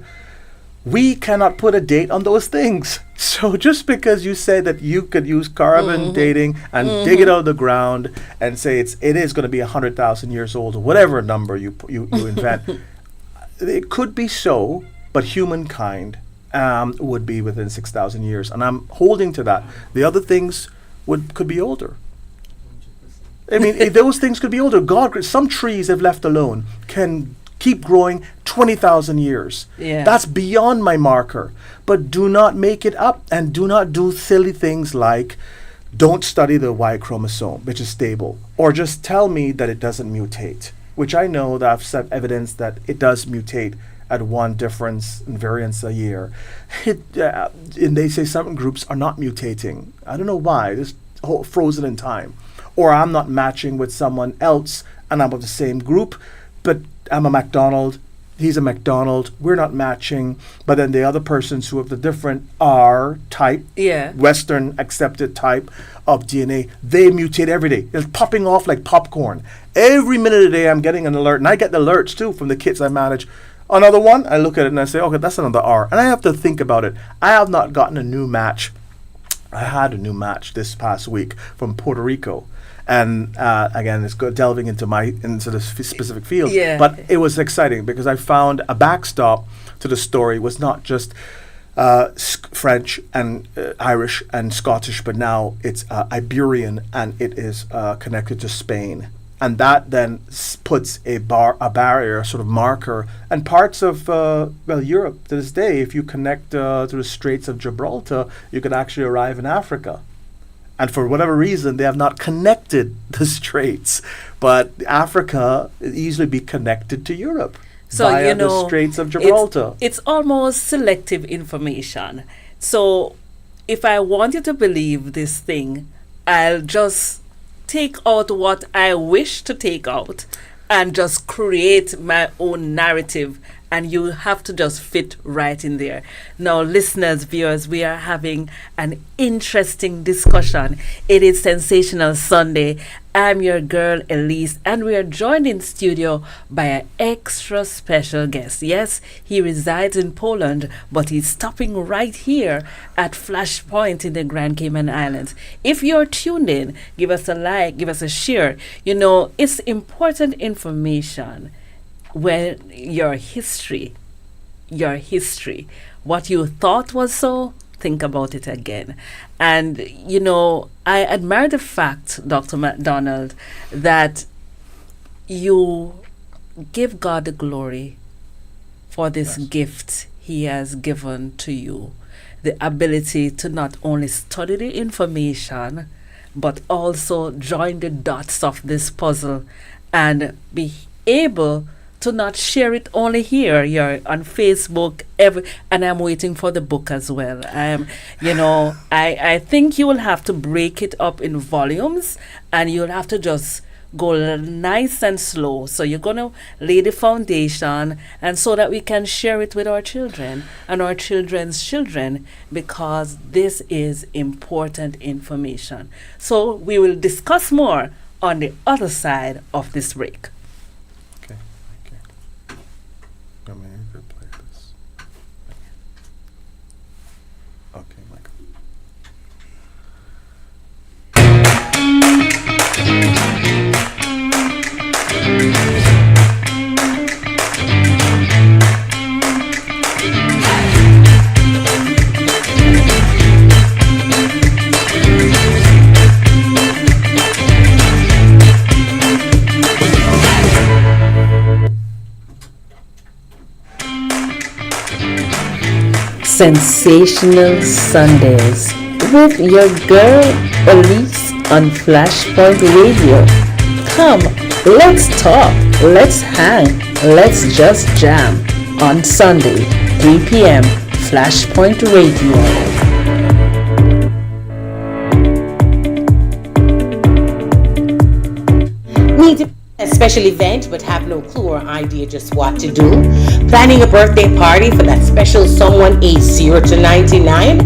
we cannot put a date on those things. So just because you say that you could use carbon dating and dig it out of the ground and say it is going to be 100,000 years old, or whatever number you invent, it could be so, but humankind would be within 6,000 years, and I'm holding to that. The other things could be older. I mean, those things could be older. Some trees, if left alone, can keep growing 20,000 years. Yeah. That's beyond my marker. But do not make it up, and do not do silly things like don't study the Y chromosome, which is stable, or just tell me that it doesn't mutate, which I know that I've set evidence that it does mutate at one difference in variance a year. And they say certain groups are not mutating. I don't know why. It's frozen in time. Or I'm not matching with someone else and I'm of the same group, but I'm a McDonald, he's a McDonald, we're not matching, but then the other persons who have the different R type, Western accepted type of DNA, they mutate every day. It's popping off like popcorn. Every minute of the day I'm getting an alert, and I get the alerts too from the kids I manage. Another one, I look at it and I say, okay, that's another R. And I have to think about it. I have not gotten a new match. I had a new match this past week from Puerto Rico. And again, it's delving into the specific field. Yeah. But it was exciting because I found a backstop to the story was not just French and Irish and Scottish, but now it's Iberian, and it is connected to Spain. And that then puts a barrier, a sort of marker, and parts of Europe to this day. If you connect to the Straits of Gibraltar, you could actually arrive in Africa. And for whatever reason, they have not connected the straits. But Africa easily be connected to Europe via the Straits of Gibraltar. It's almost selective information. So if I want you to believe this thing, I'll just take out what I wish to take out and just create my own narrative, and you have to just fit right in there. Now, listeners, viewers, we are having an interesting discussion. It is Sensational Sunday. I'm your girl, Elise, and we are joined in studio by an extra special guest. Yes, he resides in Poland, but he's stopping right here at Flashpoint in the Grand Cayman Islands. If you're tuned in, give us a like, give us a share. You know, it's important information when your history, what you thought was so, think about it again. And, you know, I admire the fact, Dr. McDonald, that you give God the glory for this gift he has given to you. The ability to not only study the information, but also join the dots of this puzzle and be able to not share it only here. You're on Facebook, and I'm waiting for the book as well. I think you will have to break it up in volumes, and you'll have to just go nice and slow. So you're going to lay the foundation, and so that we can share it with our children and our children's children, because this is important information. So we will discuss more on the other side of this break. Sensational Sundays with your girl Elise on Flashpoint Radio. Come, let's talk, let's hang, let's just jam on Sunday, 3 p.m. Flashpoint Radio. Need to a special event but have no clue or idea just what to do? Planning a birthday party for that special someone aged 0 to 99?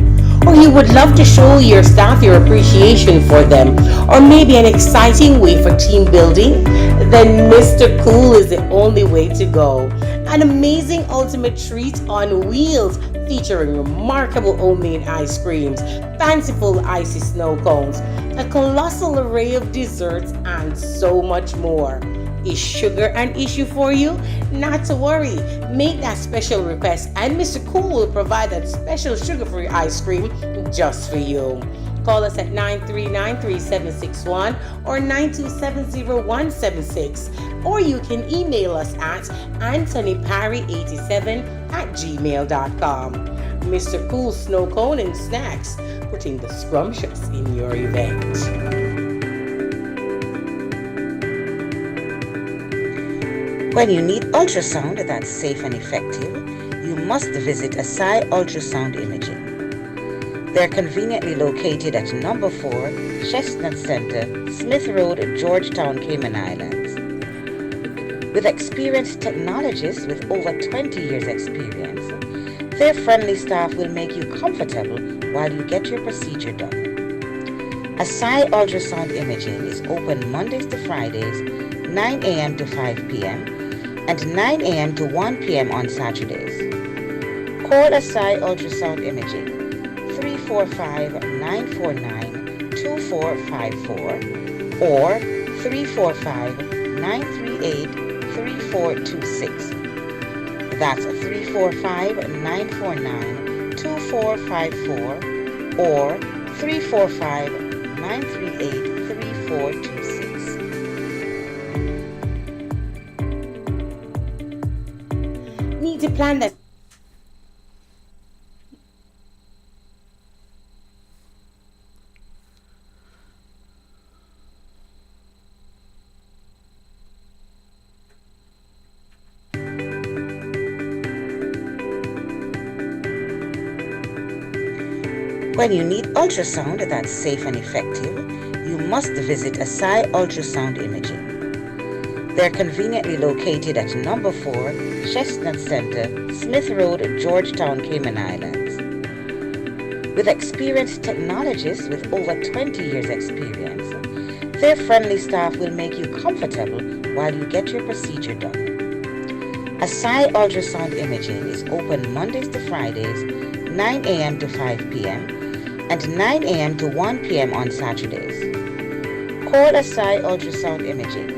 Or you would love to show your staff your appreciation for them, or maybe an exciting way for team building? Then Mr. Cool is the only way to go. An amazing ultimate treat on wheels featuring remarkable homemade ice creams, fanciful icy snow cones, a colossal array of desserts, and so much more. Is sugar an issue for you? Not to worry. Make that special request and Mr. Cool will provide that special sugar-free ice cream just for you. Call us at 939-3761 or 9270176, or you can email us at anthonyparry87@gmail.com. Mr. Cool Snow Cone and Snacks, putting the scrumptious in your event. When you need ultrasound that's safe and effective, you must visit Asai Ultrasound Imaging. They're conveniently located at number 4, Chestnut Center, Smith Road, Georgetown, Cayman Islands. With experienced technologists with over 20 years experience, their friendly staff will make you comfortable while you get your procedure done. Asai Ultrasound Imaging is open Mondays to Fridays, 9 a.m. to 5 p.m. and 9 a.m. to 1 p.m. on Saturdays. Call Asai Ultrasound Imaging 345-949-2454 or 345-938-3426. That's 345-949-2454 or 345-938-3426. Need to plan that. When you need ultrasound that's safe and effective, you must visit Asai Ultrasound Imaging. They're conveniently located at number 4, Chestnut Center, Smith Road, Georgetown, Cayman Islands. With experienced technologists with over 20 years experience, their friendly staff will make you comfortable while you get your procedure done. Asai Ultrasound Imaging is open Mondays to Fridays, 9 a.m. to 5 p.m. and 9 a.m. to 1 p.m. on Saturdays. Call Asai Ultrasound Imaging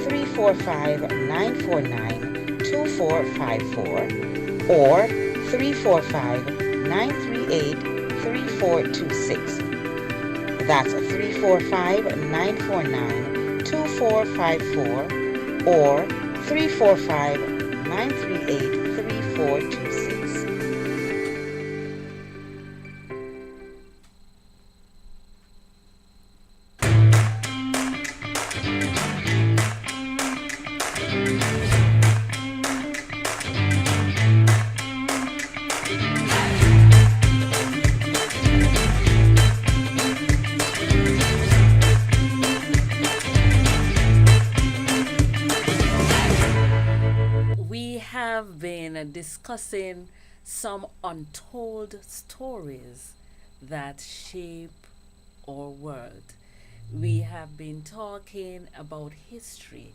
345-949-2454 or 345-938-3426. That's 345-949-2454 or 345-938-3426. Discussing some untold stories that shape our world. We have been talking about history,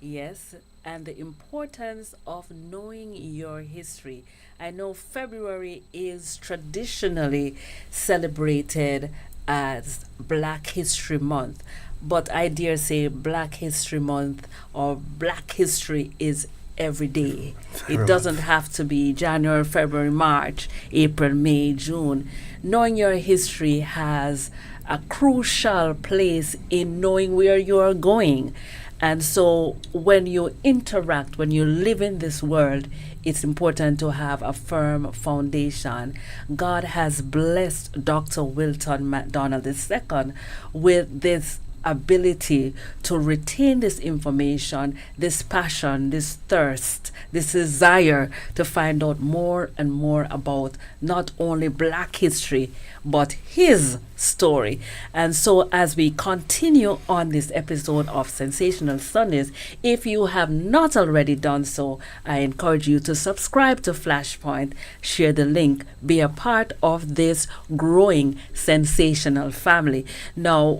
yes, and the importance of knowing your history. I know February is traditionally celebrated as Black History Month, but I dare say Black History Month or Black History is every day. It doesn't have to be January, February, March, April, May, June. Knowing your history has a crucial place in knowing where you are going. And so when you interact, when you live in this world, it's important to have a firm foundation. God has blessed Dr. Wilton McDonald II with this ability to retain this information, this passion, this thirst, this desire to find out more and more about not only Black history, but his story. And so as we continue on this episode of Sensational Sundays, if you have not already done so, I encourage you to subscribe to Flashpoint, share the link, be a part of this growing sensational family. Now,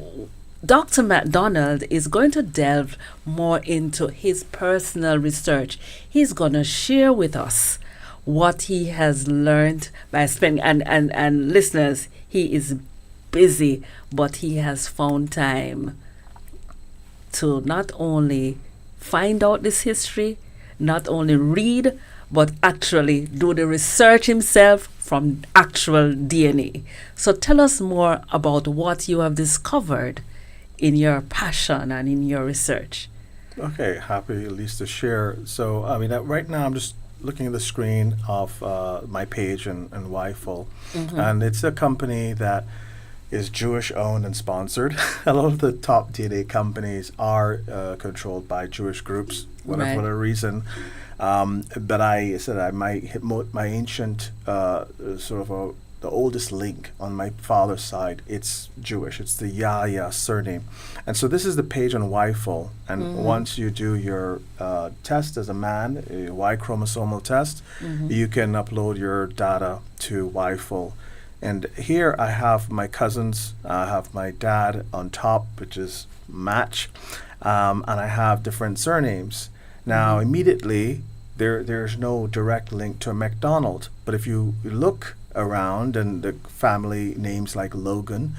Dr. McDonald is going to delve more into his personal research. He's going to share with us what he has learned by spending, and listeners, he is busy, but he has found time to not only find out this history, not only read, but actually do the research himself from actual DNA. So tell us more about what you have discovered in your passion and in your research. Okay, happy at least to share. So, I mean, right now I'm just looking at the screen of my page and Wifel, and it's a company that is Jewish owned and sponsored. A lot of the top DNA companies are controlled by Jewish groups, whatever reason. But I said I might hit my ancient the oldest link on my father's side. It's Jewish. It's the Yahya surname. And so this is the page on Wifel. And once you do your test as a man, a Y chromosomal test, you can upload your data to Wifel. And here I have my cousins. I have my dad on top, which is match. And I have different surnames. Now, immediately, there's no direct link to a McDonald. But if you look around and the family names like Logan,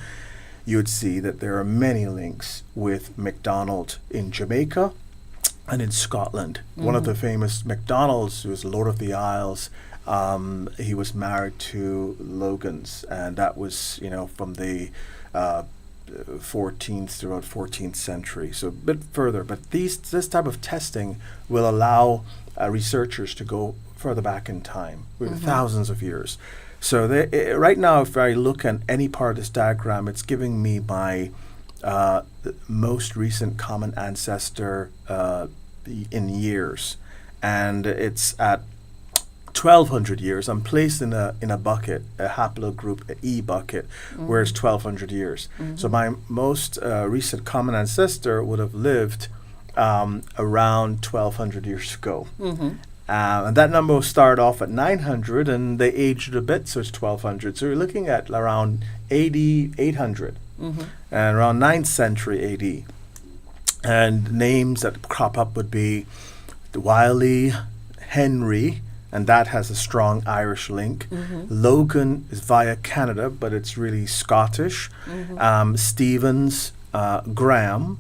you would see that there are many links with McDonald in Jamaica and in Scotland. One of the famous McDonalds, who was Lord of the Isles, he was married to Logan's, and that was, from the 14th throughout 14th century, so a bit further. But this type of testing will allow researchers to go further back in time, with thousands of years. So right now, if I look at any part of this diagram, it's giving me my most recent common ancestor in years, and it's at 1,200 years. I'm placed in a bucket, a haplogroup, a E bucket, where it's 1,200 years. So my most recent common ancestor would have lived around 1,200 years ago. And that number will start off at 900, and they aged a bit, so it's 1,200. So you're looking at around 800, and around 9th century AD. And names that crop up would be Wiley, Henry, and that has a strong Irish link. Logan is via Canada, but it's really Scottish. Stevens, Graham.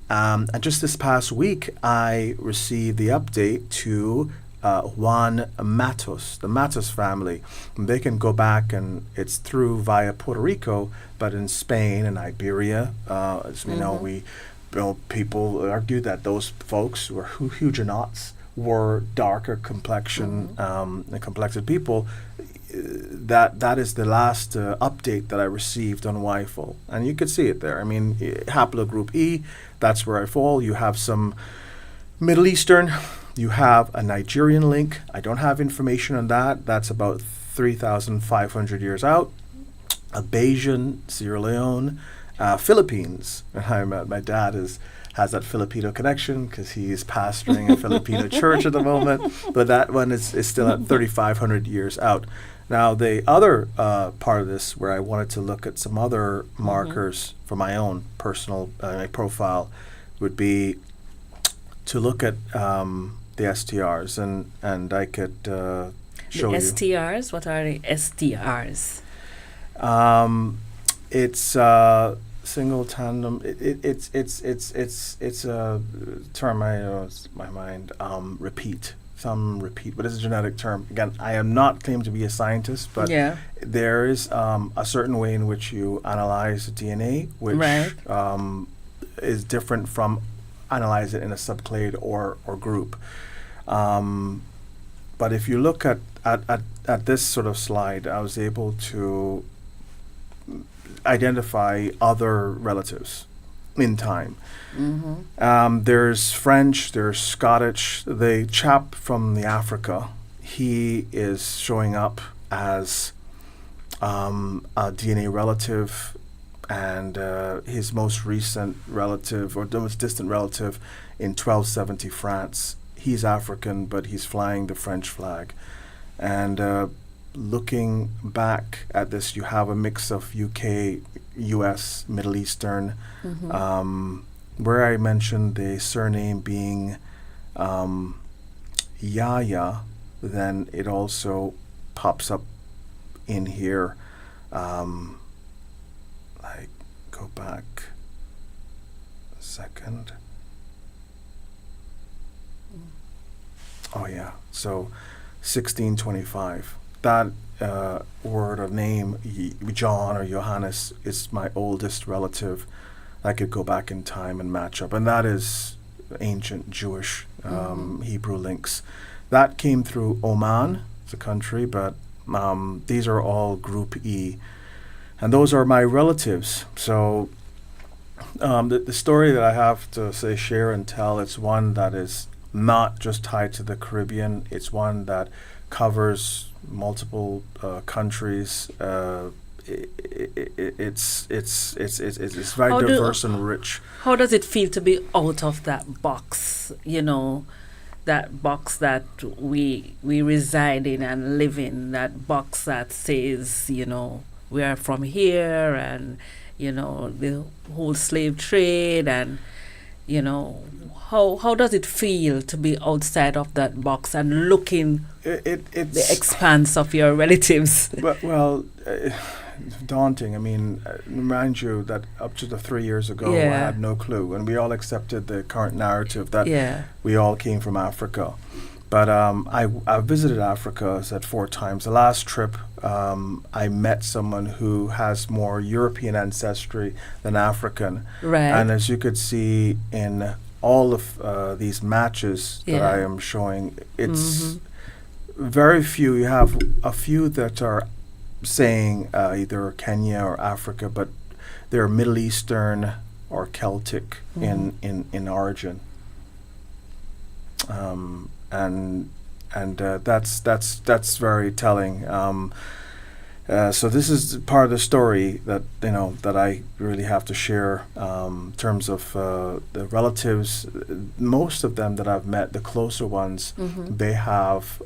And just this past week, I received the update to Juan Matos, the Matos family. And they can go back, and it's through via Puerto Rico, but in Spain and Iberia, as we know, people argue that those folks were Huguenots, were darker complexion, complected people. That is the last update that I received on Wifel, and you could see it there. I mean, haplogroup E, that's where I fall. You have some Middle Eastern, you have a Nigerian link. I don't have information on that. That's about 3,500 years out. A Bayesian, Sierra Leone, Philippines. My dad has that Filipino connection because he is pastoring a Filipino church at the moment, but that one is still at 3,500 years out. Now, the other part of this, where I wanted to look at some other markers for my own personal profile, would be to look at the STRs, and I could show you. The STRs? What are the STRs? It's single tandem. It's a term it's my mind. Repeat. But it's a genetic term. Again, I am not claimed to be a scientist, but there is a certain way in which you analyze DNA, which is different from analyze it in a subclade or group. But if you look at this sort of slide, I was able to identify other relatives in time. There's French, there's Scottish. The chap from the Africa, he is showing up as a DNA relative, and his most recent relative, or the most distant relative, in 1270 France. He's African, but he's flying the French flag. And looking back at this, you have a mix of UK, US, Middle Eastern, where I mentioned the surname being Yaya, then it also pops up in here. I go back a second. Oh yeah, so 1625. That word or name, John or Johannes, is my oldest relative. I could go back in time and match up, and that is ancient Jewish Hebrew links. That came through Oman, it's a country, but these are all Group E, and those are my relatives. So the story that I have to share and tell, it's one that is not just tied to the Caribbean. It's one that covers multiple countries. It's very diverse and rich. How does it feel to be out of that box? That box that we reside in and live in. That box that says, we are from here, and the whole slave trade, and how does it feel to be outside of that box and looking it's the expanse of your relatives? Well, daunting. I mean, remind you that up to 3 years ago, I had no clue, and we all accepted the current narrative that we all came from Africa. But I visited Africa, said 4 times. The last trip, I met someone who has more European ancestry than African. Right. And as you could see in all of these matches that I am showing, it's very few. You have a few that are saying either Kenya or Africa, but they're Middle Eastern or Celtic in origin. And that's very telling. So this is part of the story that that I really have to share in terms of the relatives. Most of them that I've met, the closer ones, they have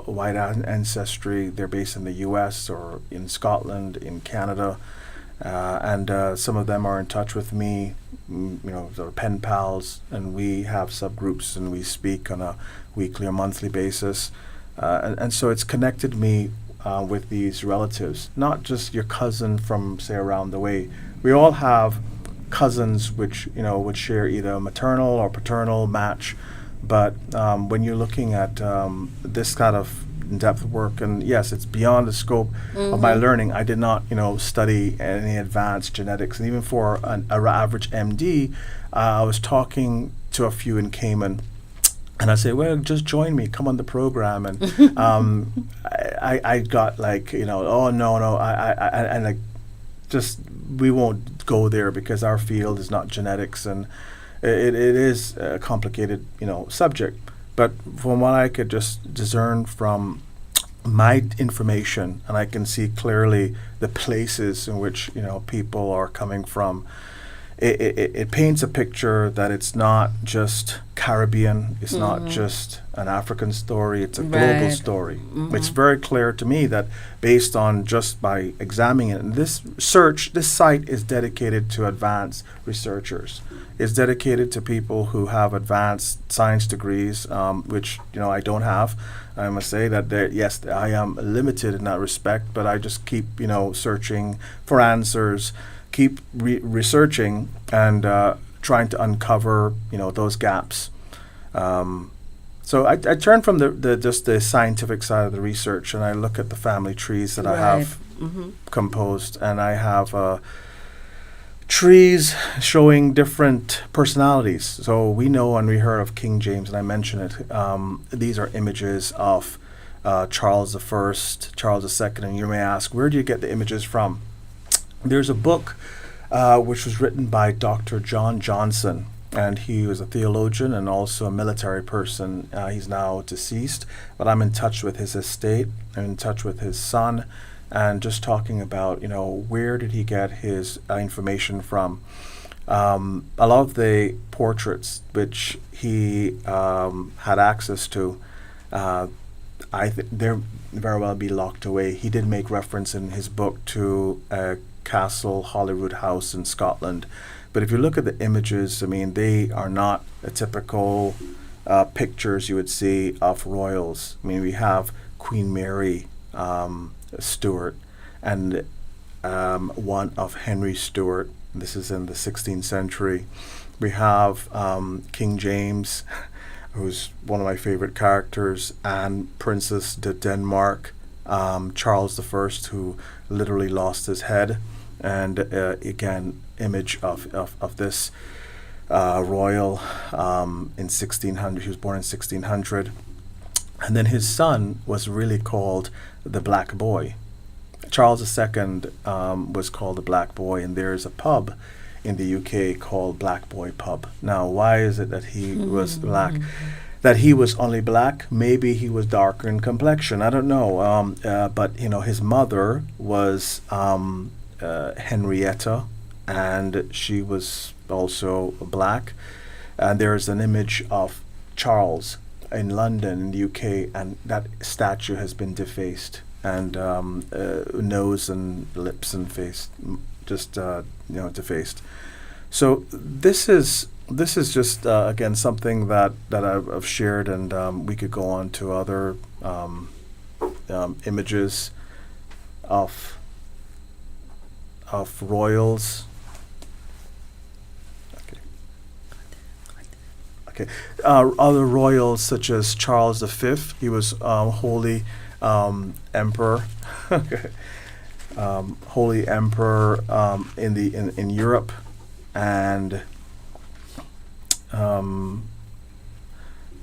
white ancestry. They're based in the U.S. or in Scotland, in Canada, and some of them are in touch with me. They're pen pals, and we have subgroups, and we speak on a weekly or monthly basis, and so it's connected me with these relatives, not just your cousin from, say, around the way. We all have cousins which would share either a maternal or paternal match, but when you're looking at this kind of in-depth work, and yes, it's beyond the scope of my learning. I did not study any advanced genetics, and even for an average MD, I was talking to a few in Cayman. And I say, well, just join me, come on the program. And I got like, oh, no, and like, just, we won't go there because our field is not genetics, and it is a complicated, subject. But from what I could just discern from my information, and I can see clearly the places in which, people are coming from, it paints a picture that it's not just Caribbean, it's not just an African story, it's a global story. It's very clear to me that based on just by examining it, and this site is dedicated to advanced researchers. It's dedicated to people who have advanced science degrees, which I don't have. I must say that yes, I am limited in that respect, but I just keep searching for answers, keep researching, and trying to uncover those gaps. So I turn from the scientific side of the research, and I look at the family trees that I have composed, and I have trees showing different personalities. So we know when we heard of King James, and I mentioned it, these are images of Charles I, Charles II, and you may ask, where do you get the images from? There's a book which was written by Dr. John Johnson, and he was a theologian and also a military person. He's now deceased, but I'm in touch with his estate, I'm in touch with his son, and just talking about, where did he get his information from. A lot of the portraits which he had access to, they're very well be locked away. He did make reference in his book to a castle, Holyrood House in Scotland. But if you look at the images, they are not a typical pictures you would see of royals. We have Queen Mary Stuart and one of Henry Stuart. This is in the 16th century. We have King James, who's one of my favorite characters, and Princess de Denmark, Charles I, who literally lost his head, and again, image of this royal in 1600. He was born in 1600. And then his son was really called the Black Boy. Charles II was called the Black Boy, and there's a pub in the UK called Black Boy Pub. Now, why is it that he was black? That he was only black? Maybe he was darker in complexion. I don't know. But his mother was Henrietta, and she was also black. And there's an image of Charles in London, in the UK, and that statue has been defaced, and nose and lips and face just defaced. So this is just again something that I've shared, and we could go on to other images of royals. Okay. Other royals such as Charles V, he was holy emperor, okay. Holy emperor in Europe, and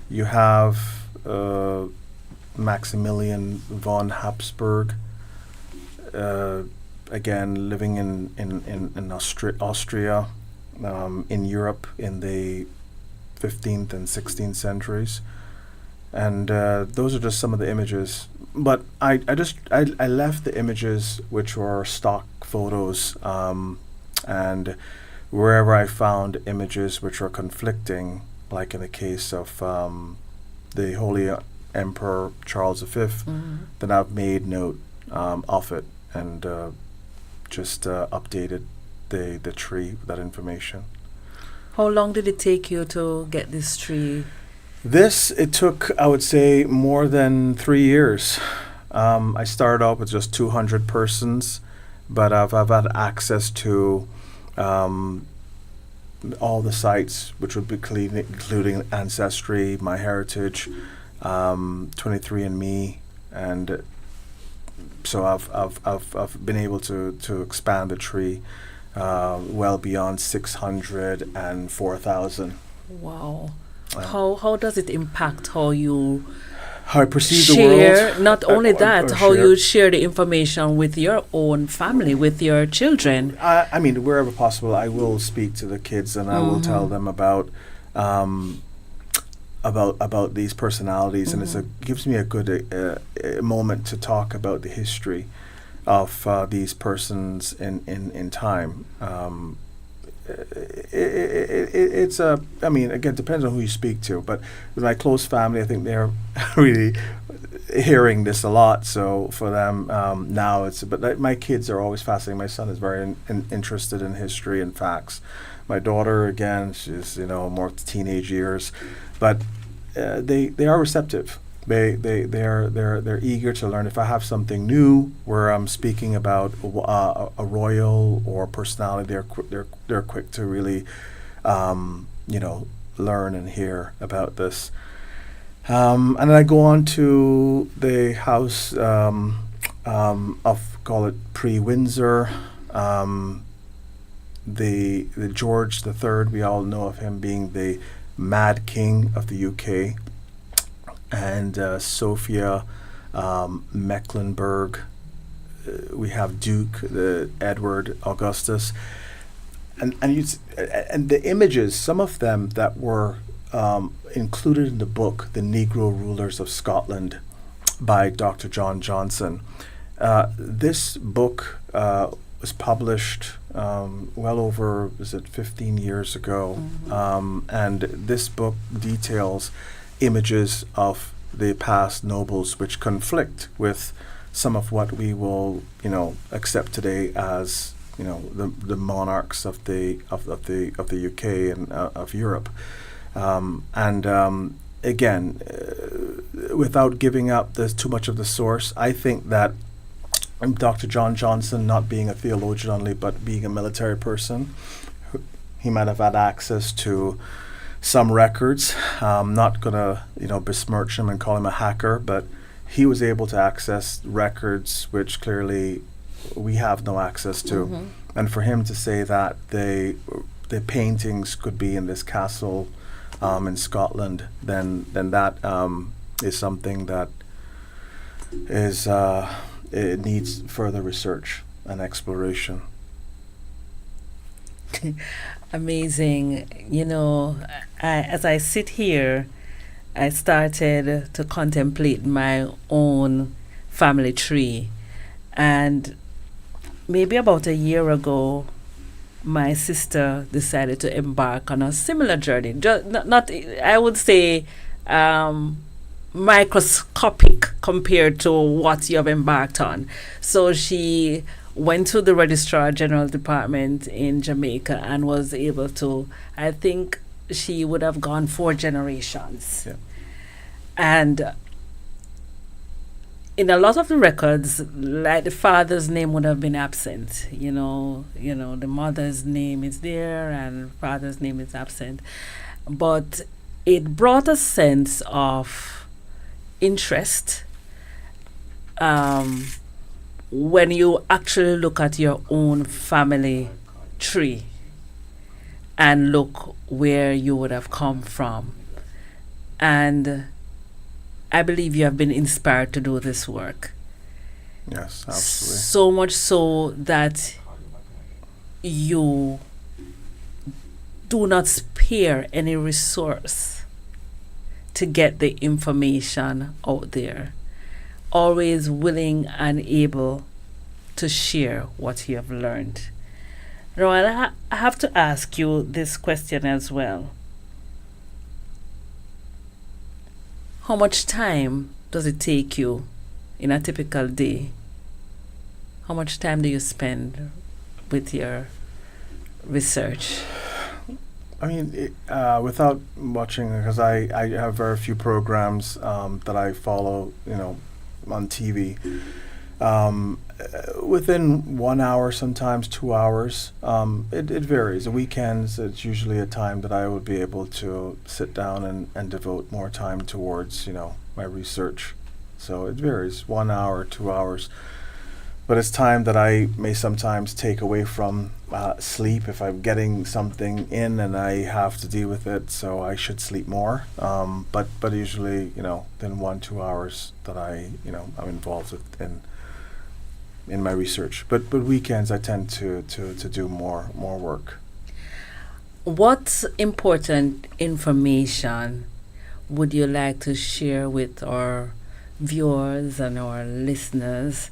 you have Maximilian von Habsburg, again living in Austria, in Europe in the 15th and 16th centuries, and those are just some of the images. But I left the images which were stock photos, and wherever I found images which were conflicting, like in the case of the Holy Emperor Charles V, then I've made note of it, and just updated the tree with that information. How long did it take you to get this tree? It took, I would say, more than 3 years. I started off with just 200 persons, but I've had access to all the sites, which would be including Ancestry, MyHeritage, 23andMe, and so I've been able to expand the tree well beyond 600 and 4,000. Wow. How does it impact how you I perceive the share, world? not only that, or how share. you share the information with your own family, with your children? I mean, wherever possible, I will speak to the kids, and I will tell them about these personalities, and gives me a good moment to talk about the history of these persons in time. It's I mean, again, depends on who you speak to, but with my close family, I think they're really hearing this a lot. So for them now, but my kids are always fascinated. My son is very interested in history and facts. My daughter, again, she's more teenage years, but they are receptive. They're eager to learn. If I have something new where I'm speaking about a royal or personality, they're quick to really learn and hear about this. And then I go on to the house of, call it pre-Windsor, the George the Third. We all know of him being the Mad King of the UK, and Sophia Mecklenburg. We have Duke Edward Augustus, and the images. Some of them that were included in the book, "The Negro Rulers of Scotland," by Dr. John Johnson. This book was published well over, 15 years ago, and this book details images of the past nobles which conflict with some of what we will, accept today as, the monarchs of the UK and of Europe. Again, without giving up too much of the source, I think that Dr. John Johnson, not being a theologian only, but being a military person, he might have had access to some records. I'm not going to, besmirch him and call him a hacker, but he was able to access records which clearly we have no access to. And for him to say that the paintings could be in this castle in Scotland, then that is something that is it needs further research and exploration. Amazing. As I sit here, I started to contemplate my own family tree. And maybe about a year ago, my sister decided to embark on a similar journey. Not I would say, microscopic compared to what you have embarked on. So she went to the Registrar General Department in Jamaica and was able to, I think she would have gone 4 generations. Yeah. And in a lot of the records, like the father's name would have been absent. The mother's name is there and father's name is absent. But it brought a sense of interest when you actually look at your own family tree and look where you would have come from. And I believe you have been inspired to do this work. Yes, absolutely. So much so that you do not spare any resource to get the information out there. Always willing and able to share what you have learned. Now, I have to ask you this question as well. How much time does it take you in a typical day? How much time do you spend with your research? I mean, without watching, because I have very few programs that I follow, on TV. Within 1 hour, sometimes 2 hours. It varies. The weekends, it's usually a time that I would be able to sit down and devote more time towards, my research. So it varies, 1 hour, 2 hours. But it's time that I may sometimes take away from sleep if I'm getting something in and I have to deal with it, so I should sleep more. But usually, within 1-2 hours that I'm involved with in my research. But weekends I tend to do more work. What important information would you like to share with our viewers and our listeners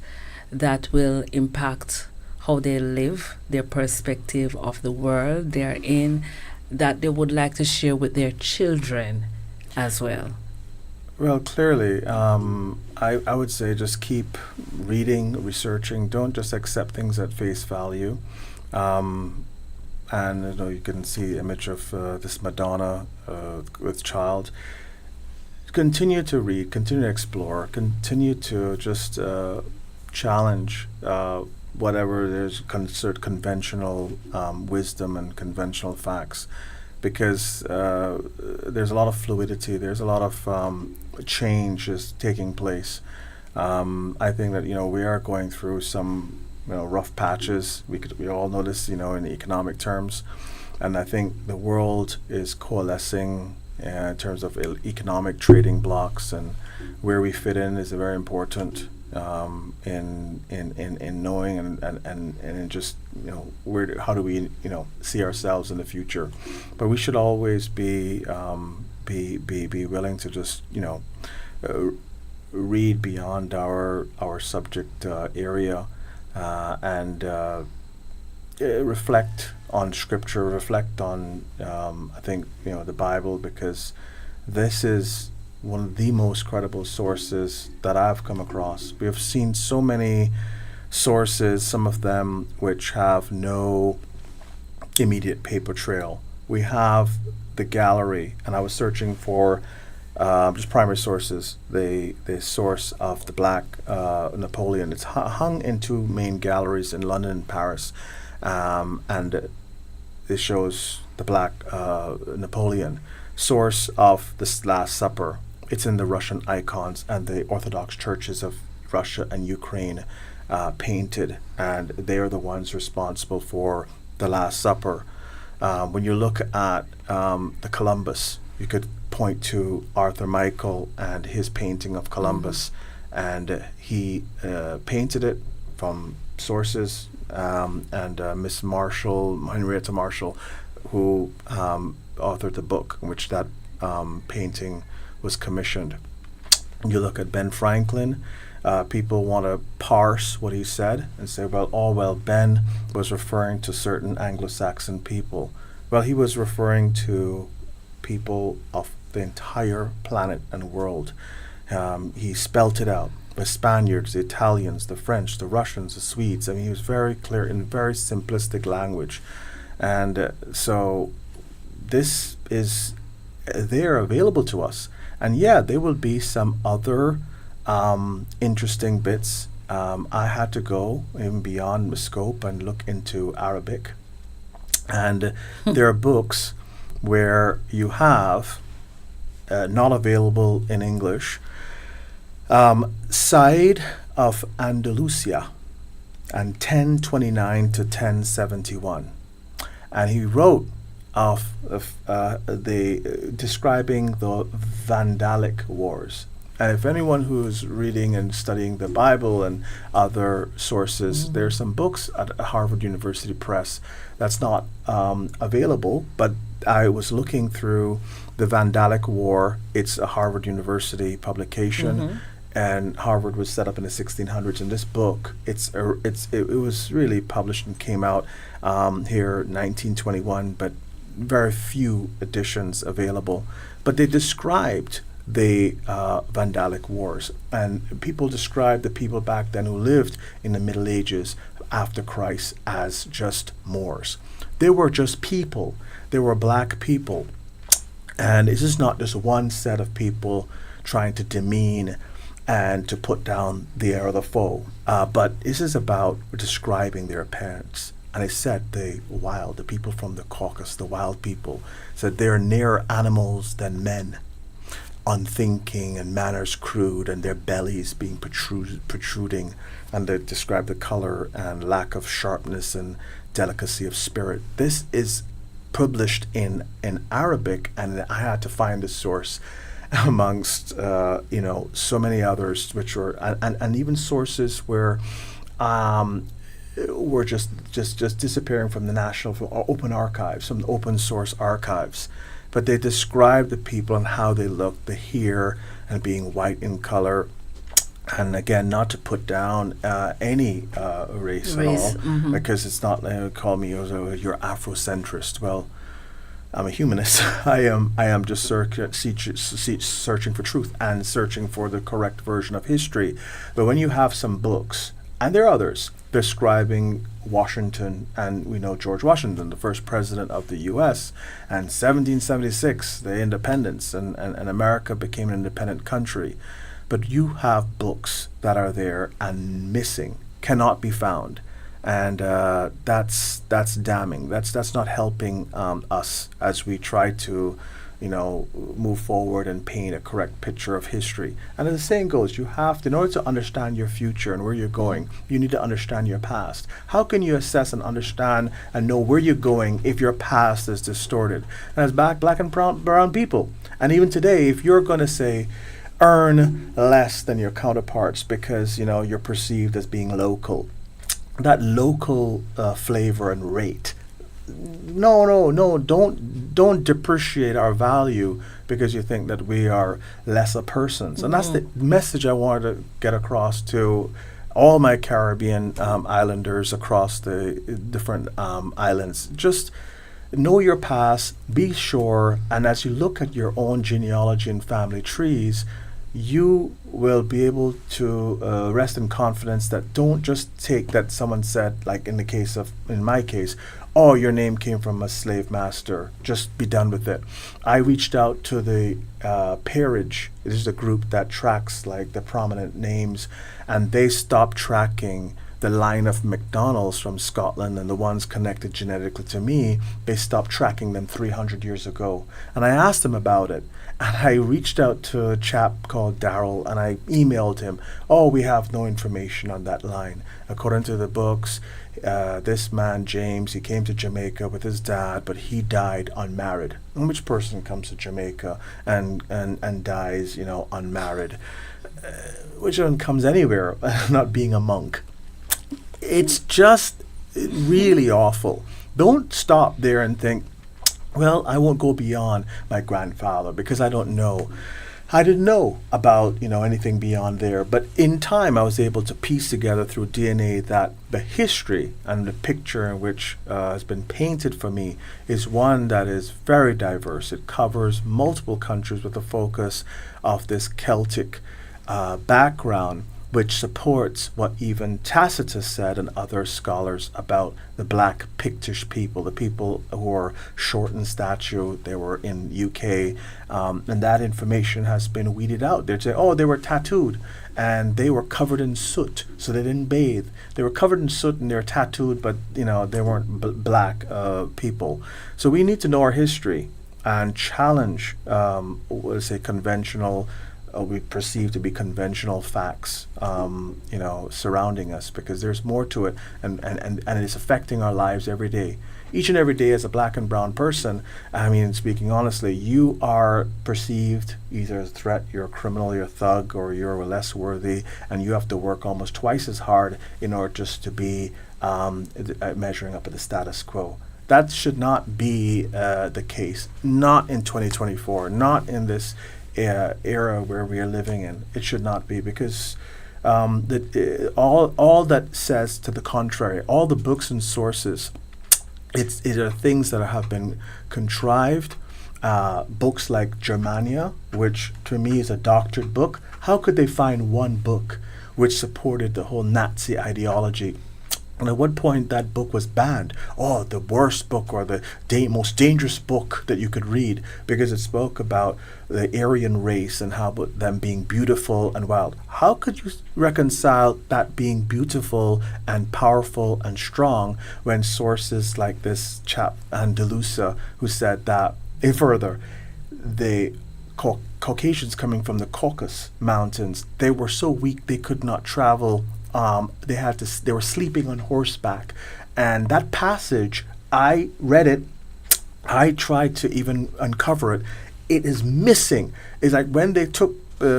that will impact how they live, their perspective of the world they're in, that they would like to share with their children as well? Well, clearly, I would say just keep reading, researching. Don't just accept things at face value. And you can see the image of this Madonna with child. Continue to read, continue to explore, continue to just challenge whatever there's considered conventional wisdom and conventional facts, because there's a lot of fluidity, there's a lot of change is taking place. I think that we are going through some rough patches. We all know this, in economic terms, and I think the world is coalescing in terms of economic trading blocks, and where we fit in is very important in knowing and in just how do we see ourselves in the future. But we should always be willing to just read beyond our subject area and reflect on scripture, reflect on I think the Bible, because this is one of the most credible sources that I've come across. We have seen so many sources, some of them which have no immediate paper trail. We have the gallery, and I was searching for just primary sources. The source of the Black Napoleon. It's hung in two main galleries in London and Paris, and it shows the Black Napoleon. Source of the Last Supper. It's in the Russian icons and the Orthodox churches of Russia and Ukraine painted, and they are the ones responsible for the Last Supper. When you look at the Columbus, you could point to Arthur Michael and his painting of Columbus, and he painted it from sources, and Miss Marshall, Henrietta Marshall, who authored the book in which that painting was commissioned. You look at Ben Franklin, people want to parse what he said and say, well, Ben was referring to certain Anglo-Saxon people. Well, he was referring to people of the entire planet and world. He spelt it out. The Spaniards, the Italians, the French, the Russians, the Swedes. I mean, he was very clear in very simplistic language. And so this is there available to us. And yeah, there will be some other interesting bits. I had to go even beyond my scope and look into Arabic. And there are books where you have, not available in English, Side of Andalusia, and 1029 to 1071. And he wrote of describing the Vandalic Wars. And if anyone who's reading and studying the Bible and other sources, there are some books at Harvard University Press that's not available, but I was looking through the Vandalic War. It's a Harvard University publication, and Harvard was set up in the 1600s. And this book, it was really published and came out here 1921, but very few editions available. But they described the Vandalic Wars, and people described the people back then who lived in the Middle Ages after Christ as just Moors. They were just people. They were black people, and this is not just one set of people trying to demean and to put down the other foe, but this is about describing their appearance. And it said the people from the Caucasus, the wild people, said they're nearer animals than men, unthinking and manners crude, and their bellies being protruding. And they describe the color and lack of sharpness and delicacy of spirit. This is published in Arabic, and I had to find a source amongst so many others, which were and even sources where were just disappearing from the National Open Archives, from the open source archives. But they describe the people and how they look, the hair, and being white in color. And again, not to put down any race at all, because it's not call me you're Afrocentrist. Well, I'm a humanist. I am just searching for truth and searching for the correct version of history. But when you have some books, and there are others, describing Washington, and we know George Washington, the first president of the U.S., and 1776, the independence, and America became an independent country. But you have books that are there and missing, cannot be found. And that's damning. That's not helping us as we try to move forward and paint a correct picture of history. And as the saying goes, you have to, in order to understand your future and where you're going, you need to understand your past. How can you assess and understand and know where you're going if your past is distorted? And as black and brown people, and even today, if you're going to say, earn less than your counterparts because, you're perceived as being local, that local flavor and rate, no, don't depreciate our value because you think that we are lesser persons. And that's the message I wanted to get across to all my Caribbean islanders across the different islands. Just know your past, be sure, and as you look at your own genealogy and family trees, you will be able to rest in confidence that don't just take that someone said, like in my case, oh, your name came from a slave master, just be done with it. I reached out to the Peerage. This is a group that tracks like the prominent names, and they stopped tracking the line of McDonald's from Scotland and the ones connected genetically to me. They stopped tracking them 300 years ago. And I asked them about it. And I reached out to a chap called Daryl and I emailed him, oh, we have no information on that line. According to the books, this man, James, he came to Jamaica with his dad, but he died unmarried. And which person comes to Jamaica and dies, unmarried? Which one comes anywhere, not being a monk? It's just really awful. Don't stop there and think, well, I won't go beyond my grandfather because I don't know. I didn't know about, anything beyond there. But in time, I was able to piece together through DNA that the history and the picture in which has been painted for me is one that is very diverse. It covers multiple countries with a focus of this Celtic background, which supports what even Tacitus said and other scholars about the black Pictish people, the people who are short in stature. They were in UK, and that information has been weeded out. They'd say, oh, they were tattooed, and they were covered in soot, so they didn't bathe. They were covered in soot and they were tattooed, but they weren't black people. So we need to know our history and challenge, conventional, we perceive to be conventional facts, surrounding us, because there's more to it, and it's affecting our lives every day. Each and every day as a black and brown person, speaking honestly, you are perceived either as a threat, you're a criminal, you're a thug, or you're less worthy, and you have to work almost twice as hard in order just to be measuring up at the status quo. That should not be the case. Not in 2024, not in this era where we are living in. It should not be, because all that says to the contrary, all the books and sources, it are things that have been contrived. Books like Germania, which to me is a doctored book. How could they find one book which supported the whole Nazi ideology? And at one point that book was banned. Oh, the worst book, or the most dangerous book that you could read, because it spoke about the Aryan race and how about them being beautiful and wild. How could you reconcile that being beautiful and powerful and strong when sources like this chap Andalusia, who said that, and further, the Caucasians coming from the Caucasus Mountains, they were so weak they could not travel. They were sleeping on horseback, and that passage, I read it, I tried to even uncover it. It is missing. It's like when they took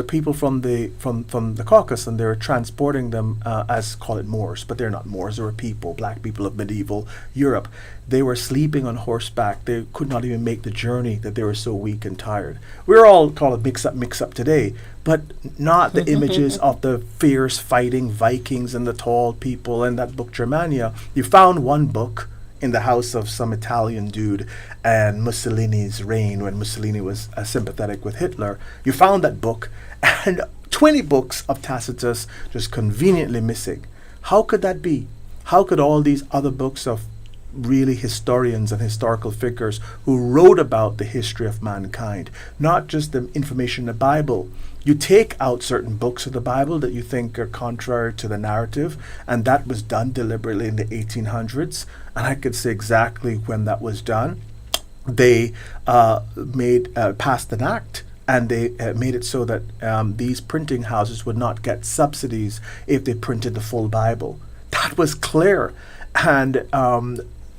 people from the Caucasus and they were transporting them as, call it Moors, but they're not Moors. They were people, black people of medieval Europe. They were sleeping on horseback. They could not even make the journey, that they were so weak and tired. We're all called a mix up today, but not the images of the fierce fighting Vikings and the tall people in that book Germania. You found one book in the house of some Italian dude and Mussolini's reign, when Mussolini was sympathetic with Hitler. You found that book, and 20 books of Tacitus just conveniently missing. How could that be? How could all these other books of really historians and historical figures who wrote about the history of mankind, not just the information in the Bible? You take out certain books of the Bible that you think are contrary to the narrative, and that was done deliberately in the 1800s, and I could say exactly when that was done. they passed an act, and they made it so that these printing houses would not get subsidies if they printed the full Bible. That was clear, and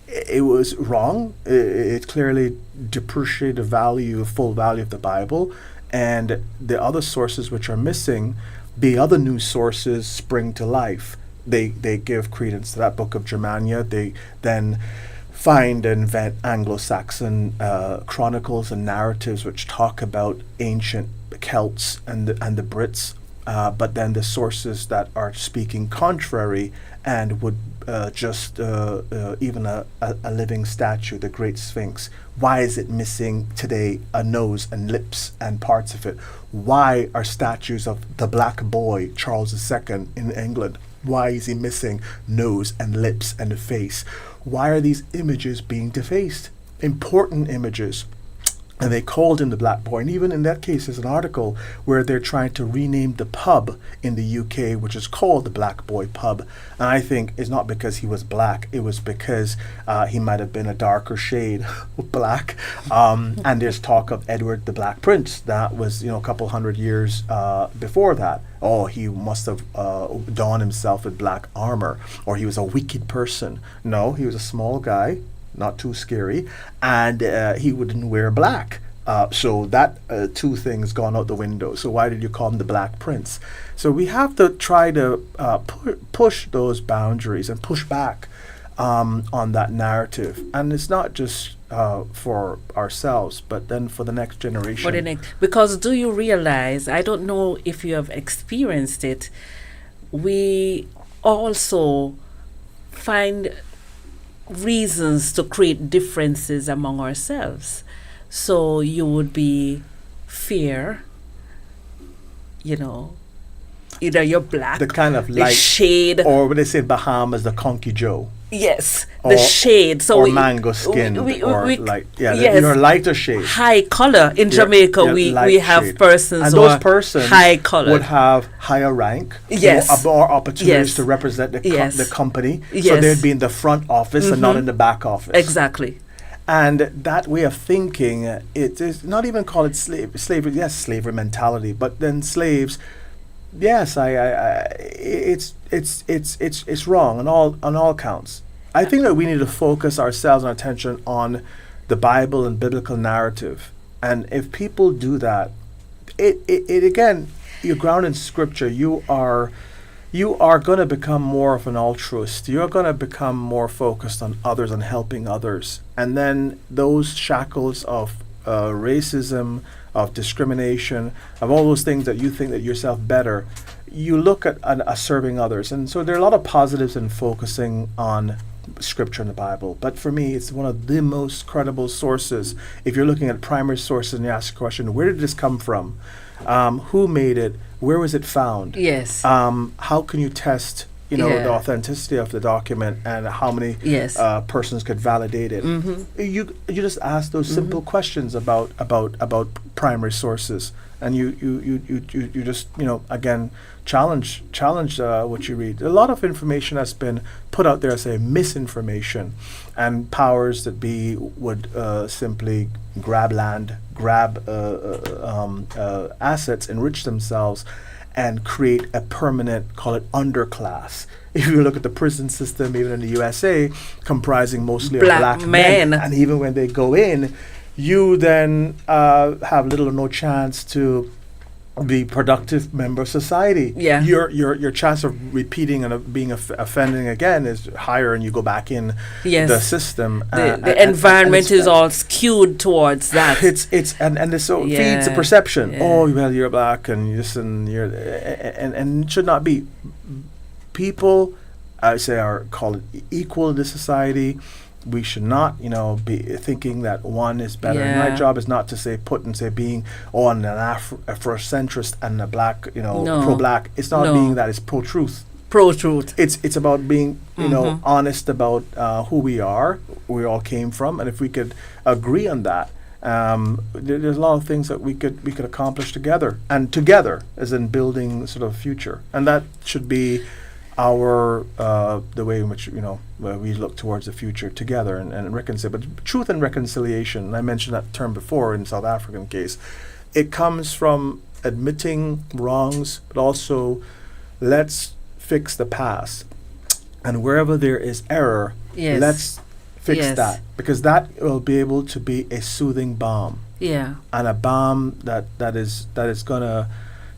it was wrong. It clearly depreciated the value, full value of the Bible, and the other sources which are missing, the other new sources spring to life. They give credence to that book of Germania. They then find and invent Anglo-Saxon chronicles and narratives which talk about ancient Celts and the Brits, but then the sources that are speaking contrary and would even a living statue, the Great Sphinx. Why is it missing today a nose and lips and parts of it? Why are statues of the black boy, Charles II, in England? Why is he missing nose and lips and a face? Why are these images being defaced? Important images. And they called him the black boy. And even in that case, there's an article where they're trying to rename the pub in the UK, which is called the Black Boy Pub. And I think it's not because he was black. It was because he might have been a darker shade of black. And there's talk of Edward the Black Prince. That was, a couple hundred years before that. Oh, he must have donned himself with black armor, or he was a wicked person. No, he was a small guy, not too scary, and he wouldn't wear black. So that two things gone out the window. So why did you call him the Black Prince? So we have to try to push those boundaries and push back on that narrative. And it's not just for ourselves, but then for the next generation. Because do you realize, I don't know if you have experienced it, we also find reasons to create differences among ourselves. So you would be fear, either you're black, the kind of the light shade, or when they say Bahamas, the Conky Joe. Yes, the shade. So or mango skin, yes, you're a lighter shade. High color in Jamaica, we have shade. persons, and who those are persons high color would have higher rank, yes, more opportunities yes, to represent the company. Yes. So they'd be in the front office and not in the back office. Exactly. And that way of thinking, it is not even call it slavery. Yes, slavery mentality, but then slaves. Yes, it's wrong on all counts. I think that we need to focus ourselves and attention on the Bible and biblical narrative, and if people do that, it again, you're grounded in Scripture. You are going to become more of an altruist. You're going to become more focused on others and helping others, and then those shackles of racism, of discrimination, of all those things that you think that yourself better, you look at serving others. And so there are a lot of positives in focusing on Scripture in the Bible. But for me, it's one of the most credible sources. If you're looking at primary sources and you ask the question, where did this come from? Who made it? Where was it found? Yes. How can you test the authenticity of the document and how many persons could validate it? Mm-hmm. You just ask those simple questions about primary sources, and you just again challenge what you read. A lot of information has been put out there as a misinformation, and powers that be would simply grab land, grab assets, enrich themselves, and create a permanent, call it underclass. If you look at the prison system, even in the USA, comprising mostly of black men, and even when they go in, you then have little or no chance to be productive member of society. Yeah. Your chance of repeating and being offending again is higher, and you go back in the system. The environment is all skewed towards that. It feeds the perception. Yeah. Oh well, you're black and this and you're and it should not be. People, I say, are called equal in this society. We should not, be thinking that one is better. Yeah. My job is not to say being an Afrocentrist and a black, pro-black. It's not being that. It's pro-truth. Pro-truth. It's about being, honest about who we are, where we all came from, and if we could agree on that, there's a lot of things that we could accomplish together, as in building sort of future, and that should be our the way in which we look towards the future together and reconcile. But truth and reconciliation, and I mentioned that term before in South African case, it comes from admitting wrongs, but also let's fix the past, and wherever there is error, Yes. let's fix Yes. that, because that will be able to be a soothing balm, Yeah. and a balm that is gonna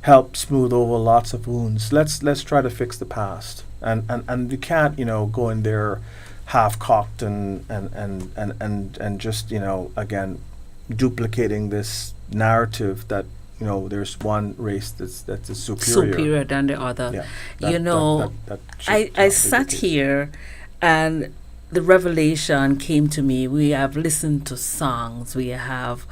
help smooth over lots of wounds. Let's try to fix the past, and you can't go in there half cocked and just again duplicating this narrative that there's one race that's superior. Superior than the other. Yeah, that I should not be sat the case. here and the revelation came to me. We have listened to songs, we have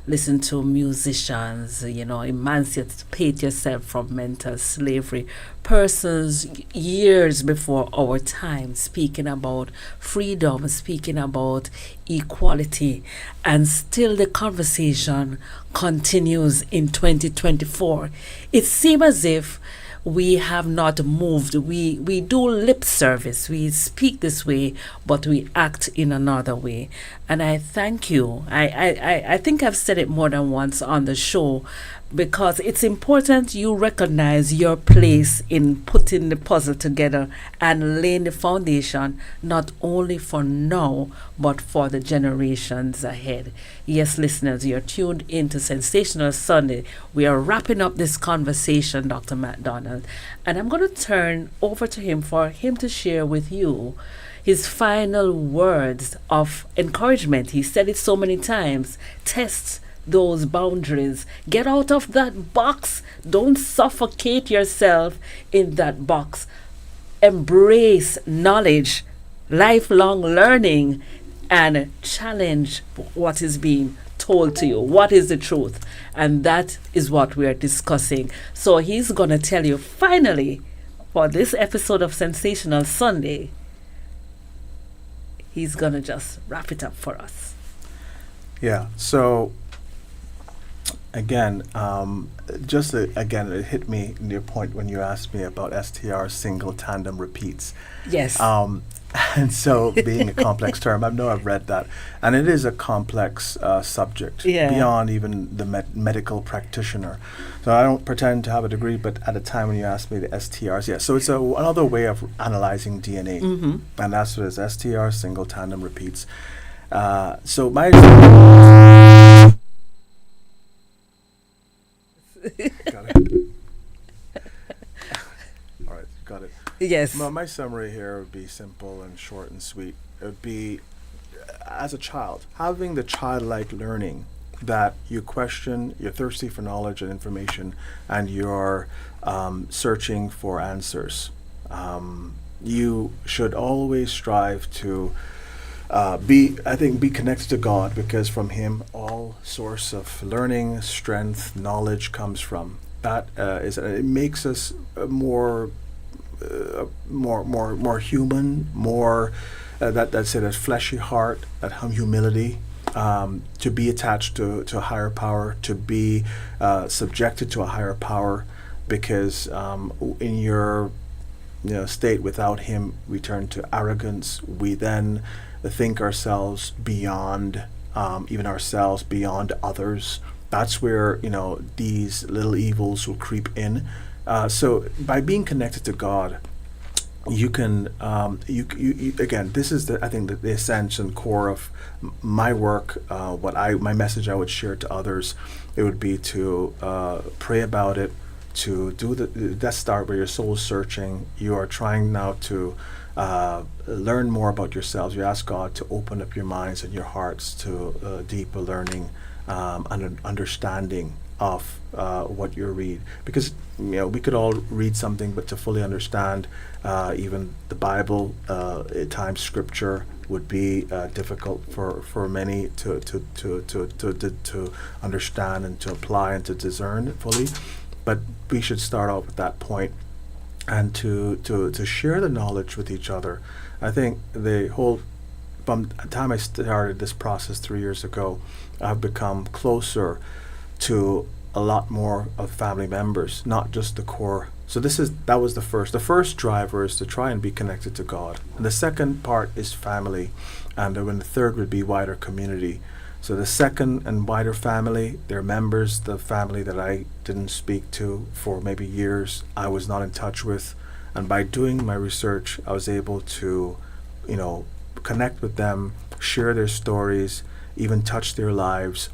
listened to musicians, emancipate yourself from mental slavery. Persons years before our time speaking about freedom, speaking about equality, and still the conversation continues in 2024. It seems as if we have not moved. We do lip service. We speak this way, but we act in another way. And I thank you. I think I've said it more than once on the show, because it's important you recognize your place in putting the puzzle together and laying the foundation, not only for now, but for the generations ahead. Yes, listeners, you're tuned into Sensational Sunday. We are wrapping up this conversation, Dr. McDonald, and I'm going to turn over to him for him to share with you his final words of encouragement. He said it so many times. Test those boundaries. Get out of that box. Don't suffocate yourself in that box. Embrace knowledge, lifelong learning, and challenge what is being told to you. What is the truth? And that is what we are discussing. So he's going to tell you finally, for this episode of Sensational Sunday, he's going to just wrap it up for us. Yeah. So again, again, it hit me in your point when you asked me about STR, single tandem repeats. Yes. And so being a complex term, I know I've read that, and it is a complex subject beyond even the medical practitioner. So I don't pretend to have a degree, but at the time when you asked me the STRs, yeah, so it's another way of analyzing DNA, and that's what it is, STR, single tandem repeats. So my got it. All right, got it. Yes. My summary here would be simple and short and sweet. It would be, as a child, having the childlike learning that you question, you're thirsty for knowledge and information, and you're searching for answers. You should always strive to be connected to God, because from Him all source of learning, strength, knowledge comes from. That it makes us more human, more that fleshy heart, that humility, to be attached to a higher power, to be subjected to a higher power, because in your state without Him, we turn to arrogance. We then think ourselves beyond even ourselves, beyond others. That's where these little evils will creep in. So by being connected to God, you can you again, this is I think the essence and core of my work. My message I would share to others, it would be to pray about it, to do that start where your soul is searching. You are trying now to learn more about yourselves. You ask God to open up your minds and your hearts to deeper learning and an understanding of what you read, because we could all read something, but to fully understand even the Bible, at times Scripture would be difficult for many to understand and to apply and to discern fully. But we should start off at that point, and to share the knowledge with each other. I think from the time I started this process 3 years ago, I've become closer to a lot more of family members, not just the core. So that was the first. The first driver is to try and be connected to God. And the second part is family. And then the third would be wider community. So the second and wider family, their members, the family that I didn't speak to for maybe years, I was not in touch with. And by doing my research, I was able to, connect with them, share their stories, even touch their lives,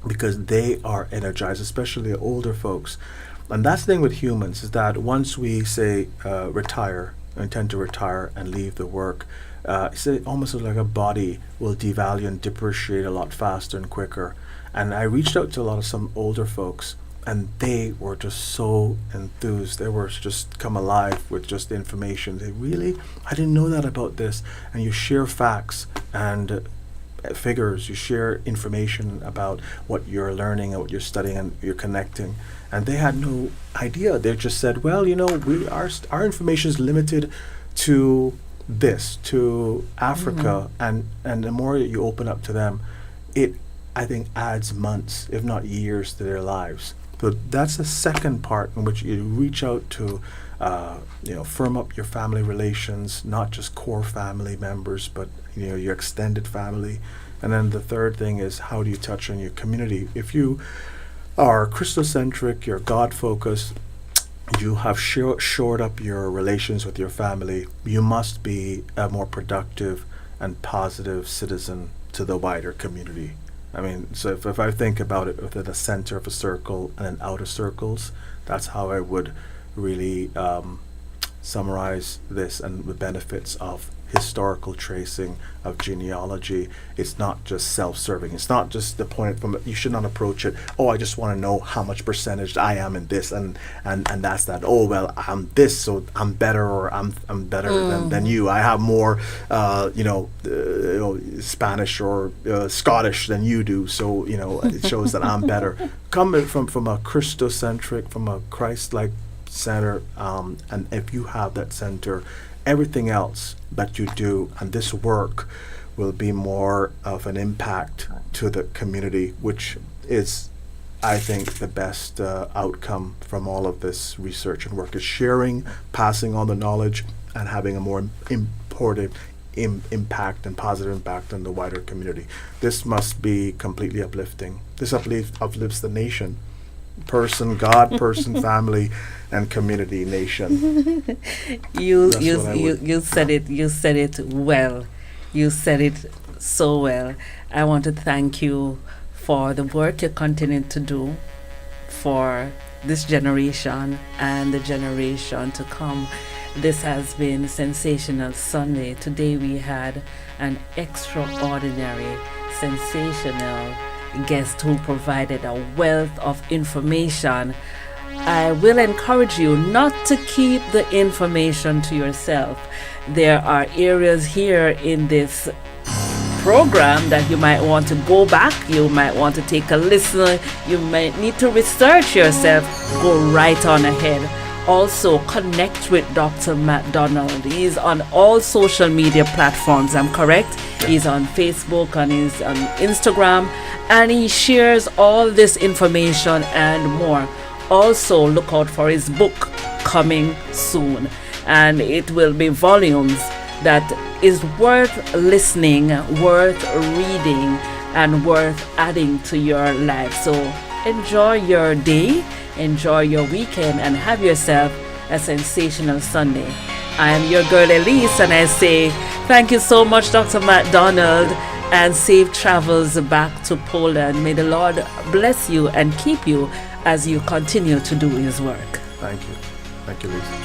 because they are energized, especially older folks. And that's the thing with humans, is that once we say retire, intend to retire and leave the work, it's almost like a body will devalue and depreciate a lot faster and quicker. And I reached out to a lot of some older folks, and they were just so enthused. They were just come alive with just the information. They really, I didn't know that about this. And you share facts and figures, you share information about what you're learning and what you're studying, and you're connecting. And they had no idea. They just said, well, our information is limited to this, to Africa. And the more you open up to them, it, I think, adds months, if not years, to their lives. So that's the second part in which you reach out to, firm up your family relations, not just core family members, but your extended family. And then the third thing is, how do you touch on your community? If you are Christocentric, you're God-focused, you have shored up your relations with your family, you must be a more productive and positive citizen to the wider community. I mean, so if I think about it within the center of a circle and in outer circles, that's how I would really summarize this and the benefits of historical tracing, of genealogy. It's not just self-serving. It's not just the point from, you should not approach it, I just want to know how much percentage I am in this, and that's that. Well, I'm this, so I'm better, or I'm better than you. I have more Spanish or Scottish than you do, so it shows that I'm better. Coming from a Christocentric, from a Christ-like center, and if you have that center, everything else that you do and this work will be more of an impact to the community, which is, I think, the best outcome from all of this research and work, is sharing, passing on the knowledge, and having a more important impact and positive impact on the wider community. This must be completely uplifting. This uplifts the nation. Person, God, person, family, and community, nation. You said it well. You said it so well. I want to thank you for the work you're continuing to do for this generation and the generation to come. This has been Sensational Sunday. Today we had an extraordinary, sensational guest who provided a wealth of information. I will encourage you not to keep the information to yourself. There are areas here in this program that you might want to go back, you might want to take a listen, you might need to research yourself. Go right on ahead. Also, connect with Dr. McDonald. He's on all social media platforms, I'm correct? He's on Facebook, and he's on Instagram, and he shares all this information and more. Also, look out for his book coming soon, and it will be volumes that is worth listening, worth reading, and worth adding to your life. So enjoy your day, enjoy your weekend, and have yourself a sensational Sunday. I am your girl Elise, and I say thank you so much, Dr. McDonald, and safe travels back to Poland. May the Lord bless you and keep you as you continue to do his work. Thank you. Thank you, Lisa.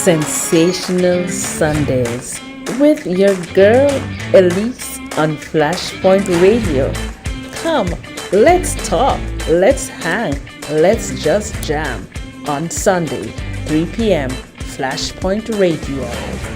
Sensational Sundays with your girl Elise on Flashpoint Radio. Come, let's talk, let's hang, let's just jam on Sunday, 3 p.m. Flashpoint Radio.